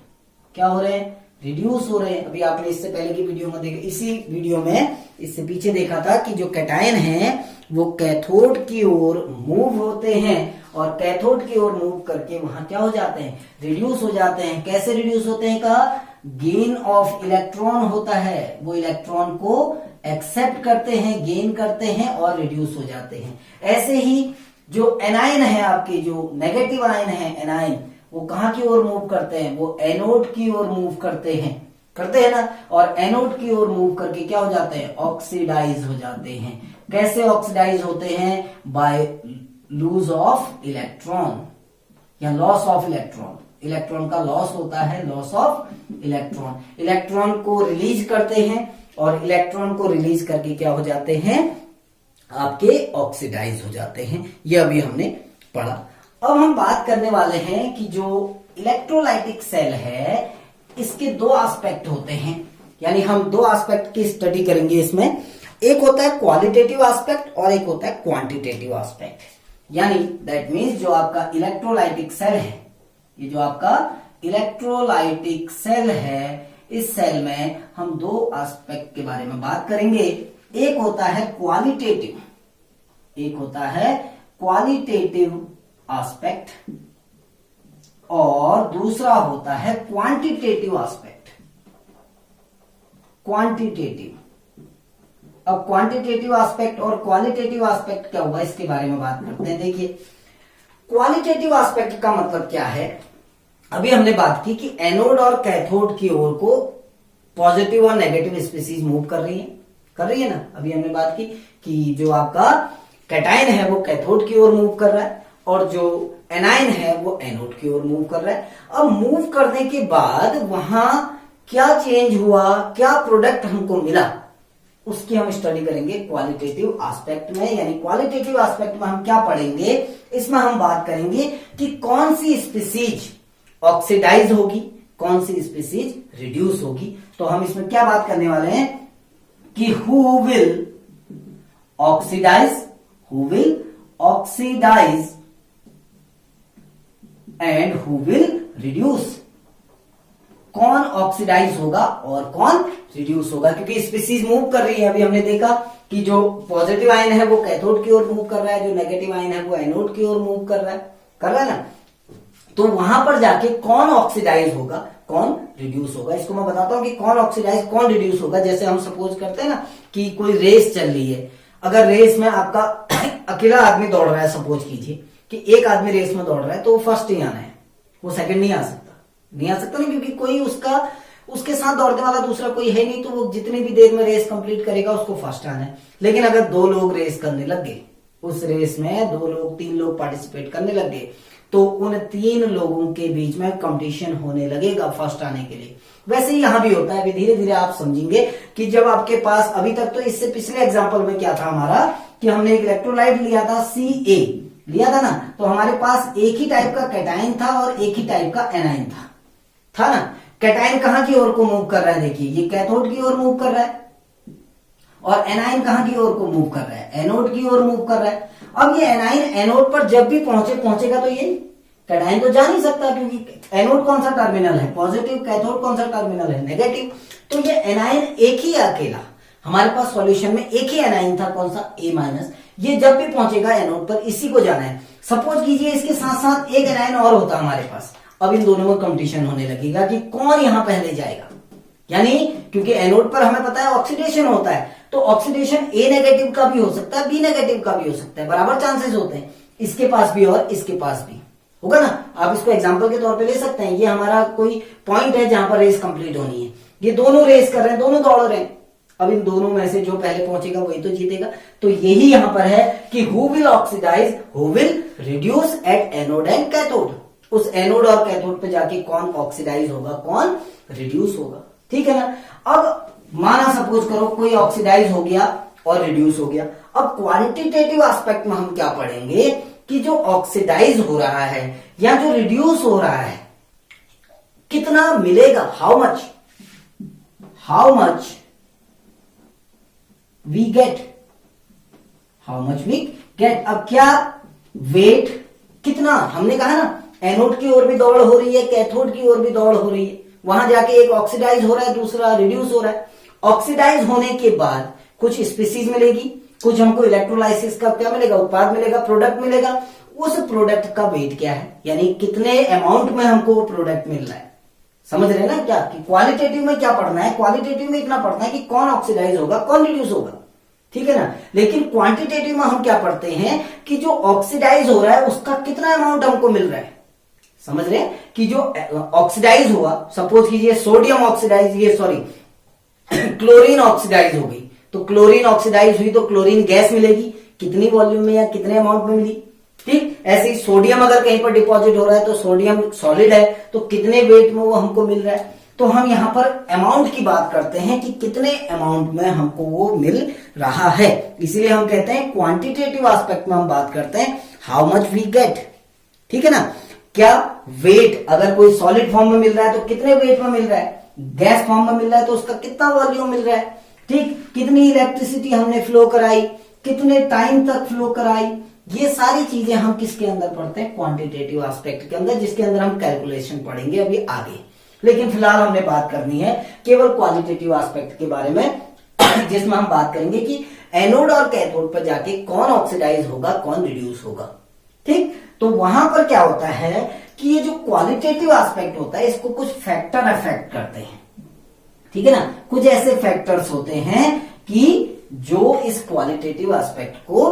क्या हो रहे हैं? रिड्यूस हो रहे हैं। अभी आपने इससे पहले की वीडियो में देखा, इसी वीडियो में इससे पीछे देखा था कि जो कैटायन है वो कैथोड की ओर मूव होते हैं, और कैथोड की ओर मूव करके वहां क्या हो जाते हैं? रिड्यूस हो जाते हैं। कैसे रिड्यूस होते हैं? कहा गेन ऑफ इलेक्ट्रॉन होता है, वो इलेक्ट्रॉन को एक्सेप्ट करते हैं, गेन करते हैं और रिड्यूस हो जाते हैं। ऐसे ही जो एनायन है, आपके जो नेगेटिव आयन है एनायन, वो कहां की ओर मूव करते हैं? वो एनोड की ओर मूव करते हैं ना, और एनोड की ओर मूव करके क्या हो जाते हैं? ऑक्सीडाइज हो जाते हैं। कैसे ऑक्सीडाइज होते हैं? बाय लूज ऑफ इलेक्ट्रॉन या लॉस ऑफ इलेक्ट्रॉन। इलेक्ट्रॉन का लॉस होता है, लॉस ऑफ इलेक्ट्रॉन। इलेक्ट्रॉन को रिलीज करते हैं, और इलेक्ट्रॉन को रिलीज करके क्या हो जाते हैं? आपके ऑक्सीडाइज हो जाते हैं। ये अभी हमने पढ़ा। अब हम बात करने वाले हैं कि जो इलेक्ट्रोलाइटिक सेल है इसके दो एस्पेक्ट होते हैं, यानी हम दो एस्पेक्ट की स्टडी करेंगे इसमें। एक होता है क्वालिटेटिव एस्पेक्ट और एक होता है क्वांटिटेटिव एस्पेक्ट। यानी दैट मीन्स जो आपका इलेक्ट्रोलाइटिक सेल है, ये जो आपका इलेक्ट्रोलाइटिक सेल है, इस सेल में हम दो एस्पेक्ट के बारे में बात करेंगे। एक होता है क्वालिटेटिव, एक होता है क्वालिटेटिव एस्पेक्ट, और दूसरा होता है क्वांटिटेटिव एस्पेक्ट। क्वांटिटेटिव। अब क्वांटिटेटिव एस्पेक्ट और क्वालिटेटिव एस्पेक्ट क्या होगा, इसके बारे में बात करते हैं। देखिए, क्वालिटेटिव एस्पेक्ट का मतलब क्या है? अभी हमने बात की कि एनोड और कैथोड की ओर को पॉजिटिव और नेगेटिव स्पीसीज मूव कर रही है ना। अभी हमने बात की कि जो आपका कैटायन है वो कैथोड की ओर मूव कर रहा है, और जो एनायन है वो एनोड की ओर मूव कर रहा है। अब मूव करने के बाद वहां क्या चेंज हुआ, क्या प्रोडक्ट हमको मिला, उसकी हम स्टडी करेंगे क्वालिटेटिव एस्पेक्ट में। यानी क्वालिटेटिव एस्पेक्ट में हम क्या पढ़ेंगे? इसमें हम बात करेंगे कि कौन सी स्पीसीज ऑक्सीडाइज होगी, कौन सी स्पीसीज रिड्यूस होगी। तो हम इसमें क्या बात करने वाले हैं कि who will oxidise and who will reduce. कौन ऑक्सीडाइज होगा और कौन रिड्यूस होगा, क्योंकि स्पीसीज मूव कर रही है। अभी हमने देखा कि जो पॉजिटिव आयन है वो कैथोड की ओर मूव कर रहा है, जो नेगेटिव आयन है वो एनोड की ओर मूव कर रहा है ना। तो वहां पर जाके कौन ऑक्सीडाइज होगा, कौन रिड्यूस होगा, इसको मैं बताता हूं कि कौन ऑक्सीडाइज कौन रिड्यूस होगा। जैसे हम सपोज करते हैं ना कि कोई रेस चल रही है, अगर रेस में आपका अकेला आदमी दौड़ रहा है, सपोज कीजिए कि एक आदमी रेस में दौड़ रहा है, तो वो फर्स्ट ही आना है, वो सेकंड नहीं आ सकता। नहीं आ सकता ना, क्योंकि कोई उसके साथ दौड़ने वाला दूसरा कोई है नहीं, तो वो जितनी भी देर में रेस कंप्लीट करेगा उसको फर्स्ट आना है। लेकिन अगर 2 लोग रेस करने लग गए, उस रेस में 2 लोग 3 लोग पार्टिसिपेट करने लग गए, तो उन 3 लोगों के बीच में कंपटीशन होने लगेगा फर्स्ट आने के लिए। वैसे ही यहां भी होता है। अभी धीरे धीरे आप समझेंगे कि जब आपके पास, अभी तक तो इससे पिछले एग्जाम्पल में क्या था हमारा, कि हमने एक इलेक्ट्रोलाइट लिया था Ca लिया था ना, तो हमारे पास एक ही टाइप का कैटायन था और एक ही टाइप का एनायन था ना। कैटायन कहां की ओर को मूव कर रहा है, देखिए ये कैथोड की ओर मूव कर रहा है, और एनायन कहां की ओर को मूव कर रहा है, एनोड की ओर मूव कर रहा है। अब ये एनायन एनोड पर जब भी पहुंचेगा तो ये कैटायन तो जा नहीं सकता, क्योंकि एनोड कौन सा टर्मिनल है, पॉजिटिव, कैथोड कौन सा टर्मिनल है, नेगेटिव। तो ये एनायन एक ही अकेला, हमारे पास सॉल्यूशन में एक ही एनायन था, कौन सा, A-, ये जब भी पहुंचेगा एनोड पर इसी को जाना है। सपोज कीजिए इसके साथ साथ एक एनायन और होता हमारे पास, अब इन दोनों में कंपटीशन होने लगेगा कि कौन यहां पहले जाएगा। यानी क्योंकि एनोड पर हमें पता है ऑक्सीडेशन होता है, तो ऑक्सीडेशन A नेगेटिव का भी हो सकता है, B नेगेटिव का भी हो सकता है, बराबर चांसेस होते हैं, इसके पास भी और इसके पास भी होगा ना। आप इसको एग्जांपल के तौर पे ले सकते हैं। ये हमारा कोई पॉइंट है जहां पर रेस कंप्लीट होनी है, ये दोनों रेस कर रहे हैं, दोनों दौड़ रहे हैं। अब इन दोनों में से जो पहले पहुंचेगा वही तो जीतेगा। तो यही यहां पर है कि who will oxidise, who will reduce at anode and cathode. उस एनोड और कैथोड पे जाके कौन ऑक्सीडाइज होगा, कौन रिड्यूस होगा, ठीक है ना। अब माना सपोज करो कोई ऑक्सीडाइज हो गया और रिड्यूस हो गया। अब क्वालिटेटिव एस्पेक्ट में हम क्या पढ़ेंगे कि जो ऑक्सीडाइज हो रहा है या जो रिड्यूस हो रहा है कितना मिलेगा, हाउ मच वी गेट, अब क्या वेट कितना, हमने कहा ना एनोड की ओर भी दौड़ हो रही है, कैथोड की ओर भी दौड़ हो रही है, वहां जाके एक ऑक्सीडाइज हो रहा है, दूसरा रिड्यूस हो रहा है। ऑक्सीडाइज होने के बाद कुछ स्पीसीज मिलेगी, कुछ हमको इलेक्ट्रोलाइसिस का क्या मिलेगा, उत्पाद मिलेगा, प्रोडक्ट मिलेगा। उस प्रोडक्ट का वेट क्या है, यानी कितने अमाउंट में हमको वो प्रोडक्ट मिल रहा है। समझ रहे हैं ना क्या, कि क्वालिटेटिव में क्या पढ़ना है, क्वालिटेटिव में इतना पढ़ना है कि कौन ऑक्सीडाइज होगा, कौन रिड्यूस होगा, ठीक है ना। लेकिन क्वांटिटेटिव में हम क्या पढ़ते हैं कि जो ऑक्सीडाइज हो रहा है उसका कितना अमाउंट हमको मिल रहा है। समझ रहे हैं कि जो ऑक्सीडाइज हुआ, सपोज कीजिए सोडियम ऑक्सीडाइज, ये सॉरी क्लोरीन ऑक्सीडाइज हो गई, तो क्लोरीन ऑक्सीडाइज हुई तो क्लोरीन गैस मिलेगी, कितनी वॉल्यूम में या कितने अमाउंट में मिली। ठीक, ऐसे ही सोडियम अगर कहीं पर डिपॉजिट हो रहा है तो सोडियम सॉलिड है, तो कितने वेट में वो हमको मिल रहा है। तो हम यहां पर अमाउंट की बात करते हैं कि कितने अमाउंट में हमको वो मिल रहा है, इसीलिए हम कहते हैं क्वांटिटेटिव एस्पेक्ट में हम बात करते हैं हाउ मच वी गेट, ठीक है ना। क्या वेट, अगर कोई सॉलिड फॉर्म में मिल रहा है तो कितने वेट में मिल रहा है, गैस फॉर्म में मिल रहा है तो उसका कितना वॉल्यूम मिल रहा है। ठीक, कितनी इलेक्ट्रिसिटी हमने फ्लो कराई, कितने टाइम तक फ्लो कराई, ये सारी चीजें हम किसके अंदर पढ़ते हैं, क्वांटिटेटिव एस्पेक्ट के अंदर, जिसके अंदर हम कैलकुलेशन पढ़ेंगे अभी आगे। लेकिन फिलहाल हमने बात करनी है केवल क्वालिटेटिव एस्पेक्ट के बारे में, जिसमें हम बात करेंगे कि एनोड और कैथोड पर जाके कौन ऑक्सीडाइज होगा, कौन रिड्यूस होगा। ठीक, तो वहां पर क्या होता है कि ये जो क्वालिटेटिव एस्पेक्ट होता है इसको कुछ फैक्टर अफेक्ट करते हैं, ठीक है ना। कुछ ऐसे फैक्टर्स होते हैं कि जो इस क्वालिटेटिव एस्पेक्ट को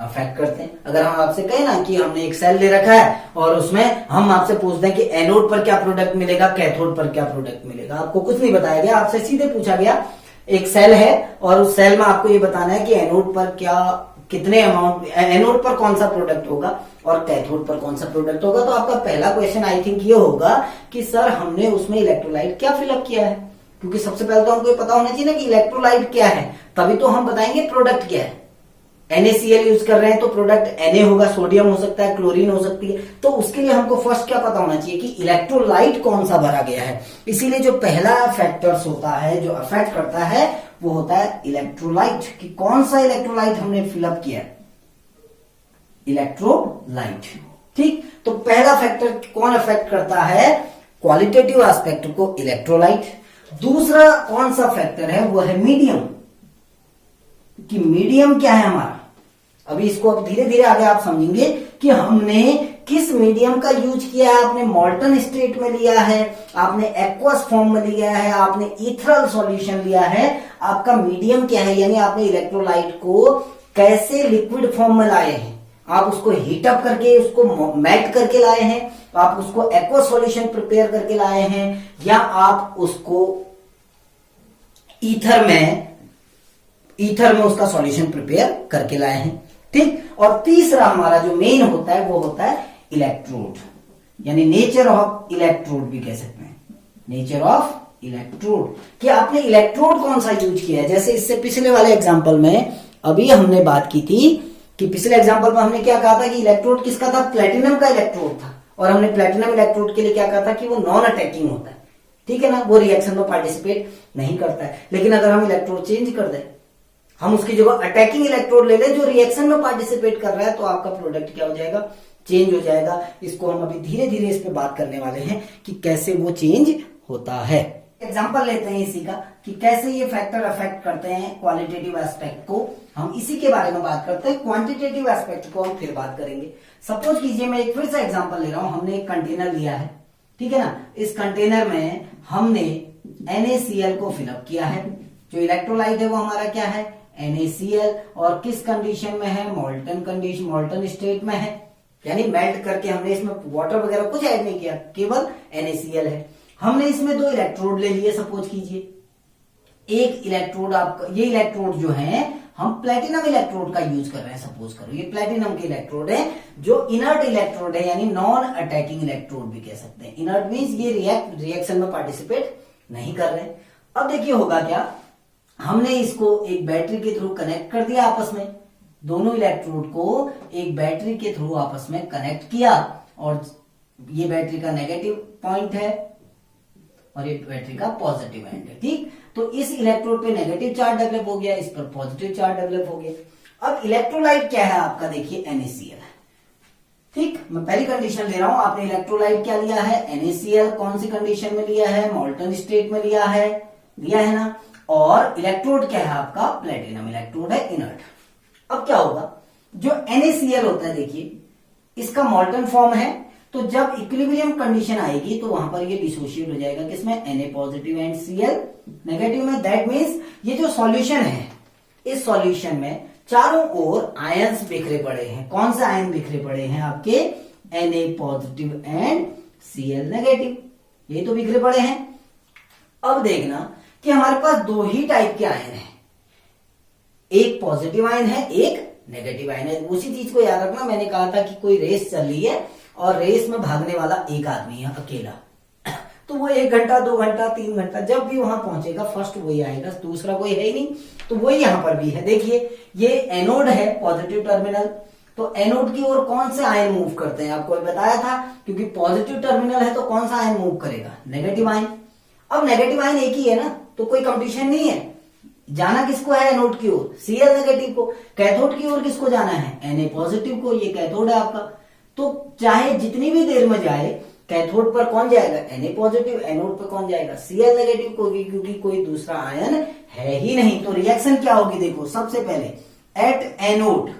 अफेक्ट करते हैं। अगर हम आपसे कहें ना कि हमने एक सेल ले रखा है और उसमें हम आपसे पूछते हैं कि एनोड पर क्या प्रोडक्ट मिलेगा, कैथोड पर क्या प्रोडक्ट मिलेगा, आपको कुछ नहीं बताया गया, आपसे सीधे पूछा गया एक सेल है और उस सेल में आपको ये बताना है कि एनोड पर क्या, कितने अमाउंट, एनोड पर कौन सा प्रोडक्ट होगा और कैथोड पर कौन सा प्रोडक्ट होगा। तो आपका पहला क्वेश्चन आई थिंक ये होगा कि सर हमने उसमें इलेक्ट्रोलाइट क्या फिलअप किया है, क्योंकि सबसे पहले तो हमको ये पता होना चाहिए ना कि इलेक्ट्रोलाइट क्या है, तभी तो हम बताएंगे प्रोडक्ट क्या है। NaCl यूज कर रहे हैं तो प्रोडक्ट Na होगा, सोडियम हो सकता है, क्लोरीन हो सकती है, तो उसके लिए हमको फर्स्ट क्या पता होना चाहिए कि इलेक्ट्रोलाइट कौन सा भरा गया है। इसीलिए जो पहला फैक्टर्स होता है जो अफेक्ट करता है वो होता है इलेक्ट्रोलाइट, कि कौन सा इलेक्ट्रोलाइट हमने फिलअप किया, इलेक्ट्रोलाइट। ठीक, तो पहला फैक्टर कौन अफेक्ट करता है, क्वालिटेटिव एस्पेक्ट को, इलेक्ट्रोलाइट। दूसरा कौन सा फैक्टर है, वो है मीडियम, कि मीडियम क्या है हमारा। अभी इसको अब धीरे धीरे आगे आप समझेंगे कि हमने किस मीडियम का यूज किया है। आपने मॉल्टन स्टेट में लिया है, आपने एक्वस फॉर्म में लिया है, आपने इथरल सॉल्यूशन लिया है, आपका मीडियम क्या है, यानी आपने इलेक्ट्रोलाइट को कैसे लिक्विड फॉर्म में लाए हैं। आप उसको हीट अप करके उसको मेल्ट करके लाए हैं, आप उसको एक्वा सॉल्यूशन प्रिपेयर करके लाए हैं, या आप उसको ईथर में उसका सॉल्यूशन प्रिपेयर करके लाए हैं। ठीक। और तीसरा हमारा जो मेन होता है वो होता है इलेक्ट्रोड, यानी नेचर ऑफ इलेक्ट्रोड भी कह सकते हैं, नेचर ऑफ इलेक्ट्रोड, कि आपने इलेक्ट्रोड कौन सा यूज किया है। जैसे इससे पिछले वाले एग्जांपल में अभी हमने बात की थी कि पिछले एग्जांपल में हमने क्या कहा था कि इलेक्ट्रोड किसका था, प्लेटिनम का इलेक्ट्रोड था, और हमने प्लेटिनम इलेक्ट्रोड के लिए क्या कहा था कि वो नॉन अटैकिंग होता है, ठीक है ना, वो रिएक्शन में पार्टिसिपेट नहीं करता है। लेकिन अगर हम इलेक्ट्रोड चेंज कर दें, हम उसकी जगह अटैकिंग इलेक्ट्रोड ले लें जो रिएक्शन में पार्टिसिपेट कर रहा है, तो आपका प्रोडक्ट क्या हो जाएगा, चेंज हो जाएगा। इसको हम अभी धीरे धीरे इस पे बात करने वाले हैं कि कैसे वो चेंज होता है। एग्जांपल लेते हैं इसी का कि कैसे ये फैक्टर अफेक्ट करते हैं क्वालिटेटिव एस्पेक्ट को, हम इसी के बारे में बात करते हैं। क्वांटिटेटिव एस्पेक्ट को हम फिर बात करेंगे। सपोज कीजिए मैं एक फिर से एग्जांपल ले रहा हूं, हमने एक कंटेनर लिया है, ठीक है ना, इस कंटेनर में हमने NaCl को फिलअप किया है, जो इलेक्ट्रोलाइट है वो हमारा क्या है, NaCl, और किस कंडीशन में है, मोल्टन कंडीशन, मोल्टन स्टेट में है, यानी मेल्ट करके हमने इसमें वाटर वगैरह कुछ ऐड नहीं किया, केवल NaCl है। हमने इसमें 2 इलेक्ट्रोड ले लिए, सपोज कीजिए एक इलेक्ट्रोड आपका, ये इलेक्ट्रोड जो है हम प्लेटिनम इलेक्ट्रोड का यूज कर रहे हैं, सपोज करो ये प्लेटिनम के इलेक्ट्रोड है, जो इनर्ट इलेक्ट्रोड है, यानी नॉन अटैकिंग इलेक्ट्रोड भी कह सकते हैं। इनर्ट मींस ये रिएक्शन में पार्टिसिपेट नहीं कर रहे। अब देखिए होगा क्या, हमने इसको एक बैटरी के थ्रू कनेक्ट कर दिया आपस में, दोनों इलेक्ट्रोड को एक बैटरी के थ्रू आपस में कनेक्ट किया, और ये बैटरी का नेगेटिव पॉइंट है और ये बैटरी का पॉजिटिव एंड है, ठीक। तो इस इलेक्ट्रोड पे नेगेटिव चार्ज डेवलप हो गया, इस पर पॉजिटिव चार्ज डेवलप हो गया। अब इलेक्ट्रोलाइट क्या है आपका, देखिए NaCl है, ठीक। मैं पहली कंडीशन ले रहा हूं, आपने इलेक्ट्रोलाइट क्या लिया है, NaCl, कौन सी कंडीशन में लिया है, मोल्टन स्टेट में लिया है ना, और इलेक्ट्रोड क्या है आपका, प्लेटिनम इलेक्ट्रोड है, इनर्ट। अब क्या होगा, जो NaCl होता है देखिए इसका मोल्टन फॉर्म है, तो जब इक्विलिब्रियम कंडीशन आएगी तो वहां पर ये डिसोशिएट हो जाएगा, किसमें, Na positive and Cl negative में। दैट मीन्स ये जो सॉल्यूशन है, इस सॉल्यूशन में चारों ओर आयंस बिखरे पड़े हैं। कौन से आयन बिखरे पड़े हैं आपके, Na positive and Cl negative, ये तो बिखरे पड़े हैं। अब देखना कि हमारे पास 2 ही टाइप के आयन है, एक पॉजिटिव आयन है, एक नेगेटिव आयन है। उसी चीज को याद रखना, मैंने कहा था कि कोई रेस चल रही है और रेस में भागने वाला एक आदमी है अकेला, तो वो 1 घंटा 2 घंटा 3 घंटा जब भी वहां पहुंचेगा फर्स्ट वही आएगा, दूसरा कोई है ही नहीं। तो वही यहां पर भी है, देखिए ये एनोड है, पॉजिटिव टर्मिनल, तो एनोड की ओर कौन से आयन मूव करते हैं, आपको बताया था, क्योंकि पॉजिटिव टर्मिनल है तो कौन सा आयन मूव करेगा, नेगेटिव आयन। अब नेगेटिव आयन एक ही है ना, तो कोई कंपटीशन नहीं है, जाना किसको है, एनोड की ओर, Cl नेगेटिव को। कैथोड की ओर किसको जाना है, Na पॉजिटिव को, ये कैथोड है आपका। तो चाहे जितनी भी देर में जाए, कैथोड पर कौन जाएगा, Na पॉजिटिव, एनोड पर कौन जाएगा, Cl नेगेटिव को, क्योंकि कोई दूसरा आयन है ही नहीं। तो रिएक्शन क्या होगी, देखो सबसे पहले एट एनोड,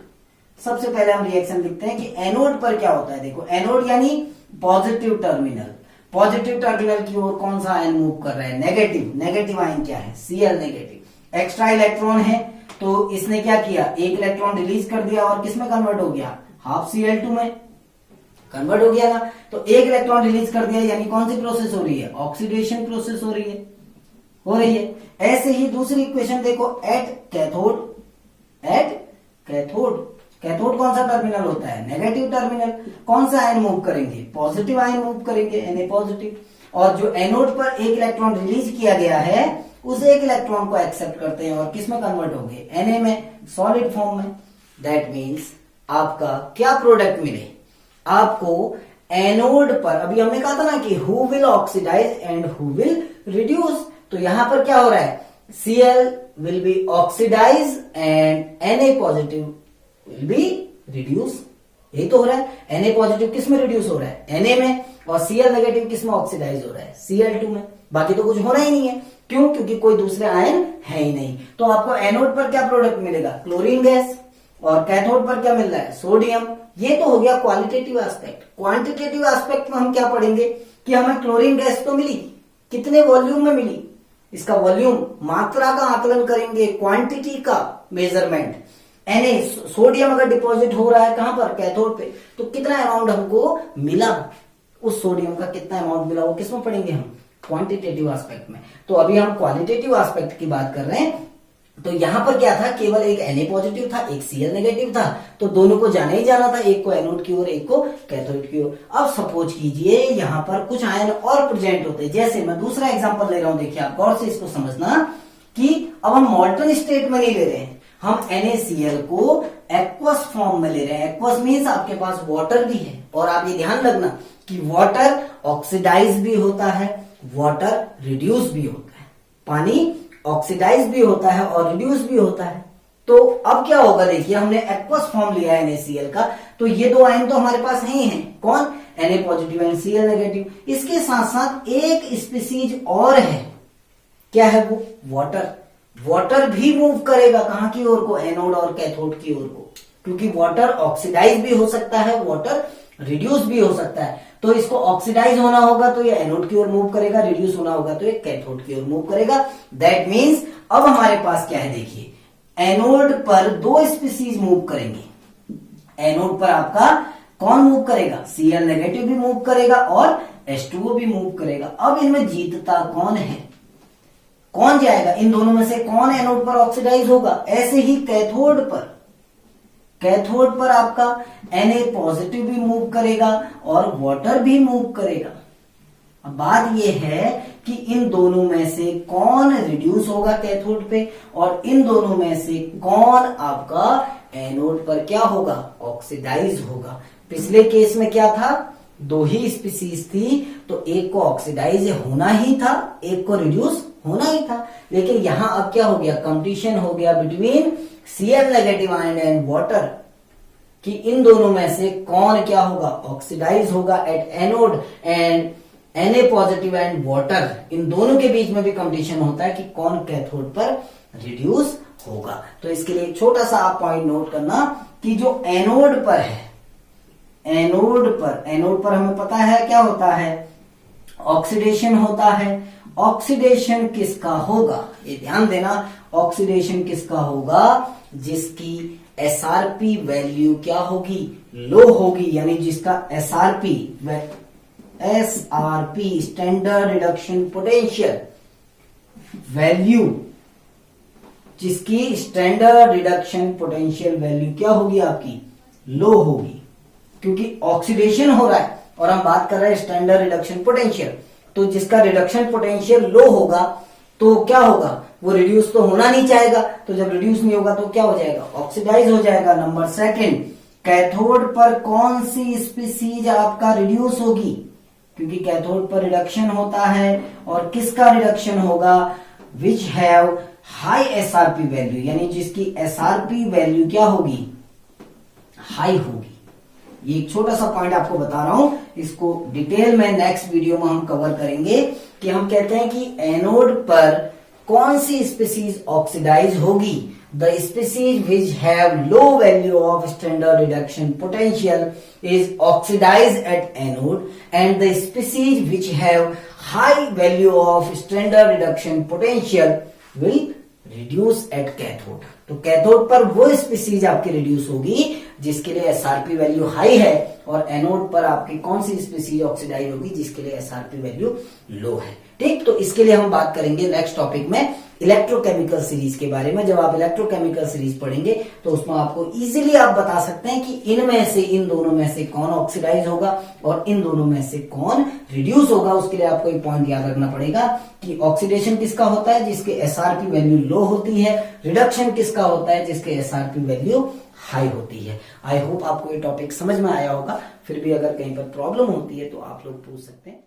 सबसे पहले हम रिएक्शन लिखते हैं कि एनोड पर क्या होता है। देखो एनोड यानी पॉजिटिव टर्मिनल, पॉजिटिव टर्मिनल की ओर कौन सा आयन मूव कर रहा है, नेगेटिव, नेगेटिव आयन क्या है, Cl नेगेटिव। एक्स्ट्रा इलेक्ट्रॉन है तो इसने क्या किया, एक इलेक्ट्रॉन रिलीज कर दिया और किसमें कन्वर्ट हो गया, हाफ Cl2 में कन्वर्ट हो गया ना। तो एक इलेक्ट्रॉन रिलीज कर दिया, यानी कौन सी प्रोसेस हो रही है, ऑक्सीडेशन प्रोसेस हो रही है। ऐसे ही दूसरी इक्वेशन देखो, एट कैथोड, कैथोड कौन सा टर्मिनल होता है, नेगेटिव टर्मिनल, कौन सा आयन मूव करेंगे, पॉजिटिव आयन मूव करेंगे, Na पॉजिटिव। और जो एनोड पर एक इलेक्ट्रॉन रिलीज किया गया है, उस एक इलेक्ट्रॉन को एक्सेप्ट करते हैं और किसमें कन्वर्ट होंगे, Na में, सॉलिड फॉर्म में। दैट मीन्स आपका क्या प्रोडक्ट मिले, आपको एनोड पर, अभी हमने कहा था ना कि who will oxidise and who will reduce, तो यहां पर क्या हो रहा है, Cl will be oxidise and Na positive will be reduce, यही तो हो रहा है। Na पॉजिटिव किस में रिड्यूस हो रहा है, Na में, और Cl नेगेटिव किस में ऑक्सीडाइज हो रहा है, Cl2 में। बाकी तो कुछ होना ही नहीं है, क्यों, क्योंकि कोई दूसरे आयन है ही नहीं। तो आपको एनोड पर क्या प्रोडक्ट मिलेगा, क्लोरीन गैस, और कैथोड पर क्या मिल रहा है, सोडियम। ये तो हो गया क्वालिटेटिव एस्पेक्ट। क्वांटिटेटिव एस्पेक्ट में हम क्या पढ़ेंगे कि हमें क्लोरीन गैस तो मिली, कितने वॉल्यूम में मिली, इसका वॉल्यूम, मात्रा का आकलन करेंगे, क्वांटिटी का मेजरमेंट। Na सोडियम अगर डिपॉजिट हो रहा है कहां पर, कैथोड पे, तो कितना अमाउंट हमको मिला, उस सोडियम का कितना अमाउंट मिला वो किसमें पढ़ेंगे हम, क्वांटिटेटिव एस्पेक्ट में। तो अभी हम क्वालिटेटिव एस्पेक्ट की बात कर रहे हैं। तो यहां पर क्या था, केवल एक Na पॉजिटिव था, एक Cl नेगेटिव था, तो दोनों को जाना ही जाना था, एक को एनोड की ओर, एक को कैथोड की ओर। अब सपोज कीजिए यहां पर कुछ आयन और प्रेजेंट होते हैं, जैसे मैं दूसरा एग्जांपल ले रहा हूं, देखिए आप गौर से इसको समझना कि अब हम मॉल्टन स्टेट में नहीं ले रहे हैं, हम NaCl को एक्वस फॉर्म में ले रहे हैं। एक्वस मीन्स आपके पास वाटर भी है, और आप ये ध्यान रखना कि वाटर ऑक्सीडाइज भी होता है, वाटर रिड्यूस भी होता है, पानी ऑक्सीडाइज भी होता है और रिड्यूस भी होता है। तो अब क्या होगा, देखिए हमने एक्वस फॉर्म लिया है NaCl का, तो ये दो आयन तो हमारे पास ही हैं, कौन, Na positive and Cl negative. इसके साथ साथ एक स्पीसीज और है, क्या है वो, वाटर। वाटर भी मूव करेगा कहां की ओर को, एनोड और कैथोड की ओर को, क्योंकि वाटर ऑक्सीडाइज भी हो सकता है, वाटर रिड्यूस भी हो सकता है। तो इसको ऑक्सीडाइज होना होगा तो ये एनोड की ओर मूव करेगा, रिड्यूस होना होगा तो ये कैथोड की ओर मूव करेगा। दैट मीन्स अब हमारे पास क्या है, देखिए एनोड पर दो स्पीसीज मूव करेंगे। एनोड पर आपका कौन मूव करेगा, Cl नेगेटिव भी मूव करेगा और H2O भी मूव करेगा। अब इनमें जीतता कौन है, कौन जाएगा, इन दोनों में से कौन एनोड पर ऑक्सीडाइज होगा। ऐसे ही कैथोड पर आपका Na पॉजिटिव भी मूव करेगा और वाटर भी मूव करेगा। अब बात यह है कि इन दोनों में से कौन रिड्यूस होगा कैथोड पे, और इन दोनों में से कौन आपका एनोड पर क्या होगा, ऑक्सीडाइज होगा। पिछले केस में क्या था, दो ही स्पीसीज थी, तो एक को ऑक्सीडाइज होना ही था, एक को रिड्यूस होना ही था। लेकिन यहां अब क्या हो गया, कंपटीशन हो गया between Cl negative ion and water, कि इन दोनों में से कौन क्या होगा, ऑक्सीडाइज होगा at anode, and Na positive and water, इन दोनों के बीच में भी कंपटीशन होता है कि कौन कैथोड पर रिड्यूस होगा। तो इसके लिए एक छोटा सा आप पॉइंट नोट करना कि जो एनोड पर है, एनोड पर हमें पता है क्या होता है, ऑक्सीडेशन होता है। ऑक्सीडेशन किसका होगा, ये ध्यान देना, ऑक्सीडेशन किसका होगा, जिसकी SRP वैल्यू क्या होगी, लो होगी, यानी जिसका SRP standard reduction potential value, जिसकी स्टैंडर्ड रिडक्शन पोटेंशियल वैल्यू क्या होगी, आपकी लो होगी, क्योंकि ऑक्सीडेशन हो रहा है और हम बात कर रहे हैं स्टैंडर्ड रिडक्शन पोटेंशियल। तो जिसका रिडक्शन पोटेंशियल लो होगा तो क्या होगा, वो रिड्यूस तो होना नहीं चाहेगा, तो जब रिड्यूस नहीं होगा तो क्या हो जाएगा, ऑक्सीडाइज हो जाएगा। नंबर सेकंड, कैथोड पर कौन सी स्पीसीज आपका रिड्यूस होगी, क्योंकि कैथोड पर रिडक्शन होता है, और किसका रिडक्शन होगा, विच हैव हाई SRP वैल्यू, यानी जिसकी SRP वैल्यू क्या होगी, हाई होगी। ये एक छोटा सा पॉइंट आपको बता रहा हूं, इसको डिटेल में नेक्स्ट वीडियो में हम कवर करेंगे कि हम कहते हैं कि एनोड पर कौन सी स्पीसीज ऑक्सीडाइज होगी, the species which have low value of standard reduction potential is oxidise at anode, and the species which have high value of standard reduction potential will reduce at cathode. तो cathode पर वो species आपकी reduce होगी जिसके लिए SRP value high है, और anode पर आपकी कौन सी स्पीसीज ऑक्सीडाइज होगी जिसके लिए SRP वैल्यू लो है। ठीक, तो इसके लिए हम बात करेंगे नेक्स्ट टॉपिक में इलेक्ट्रोकेमिकल सीरीज के बारे में। जब आप इलेक्ट्रोकेमिकल सीरीज पढ़ेंगे तो उसमें आपको इजीली आप बता सकते हैं कि इनमें से, इन दोनों में से कौन ऑक्सीडाइज होगा और इन दोनों में से कौन रिड्यूस होगा। उसके लिए आपको एक पॉइंट याद रखना पड़ेगा कि ऑक्सीडेशन किसका होता है, जिसके SRP वैल्यू लो होती है, रिडक्शन किसका होता है, जिसके SRP वैल्यू हाई होती है। आई होप आपको ये टॉपिक समझ में आया होगा। फिर भी अगर कहीं पर प्रॉब्लम होती है तो आप लोग पूछ सकते हैं।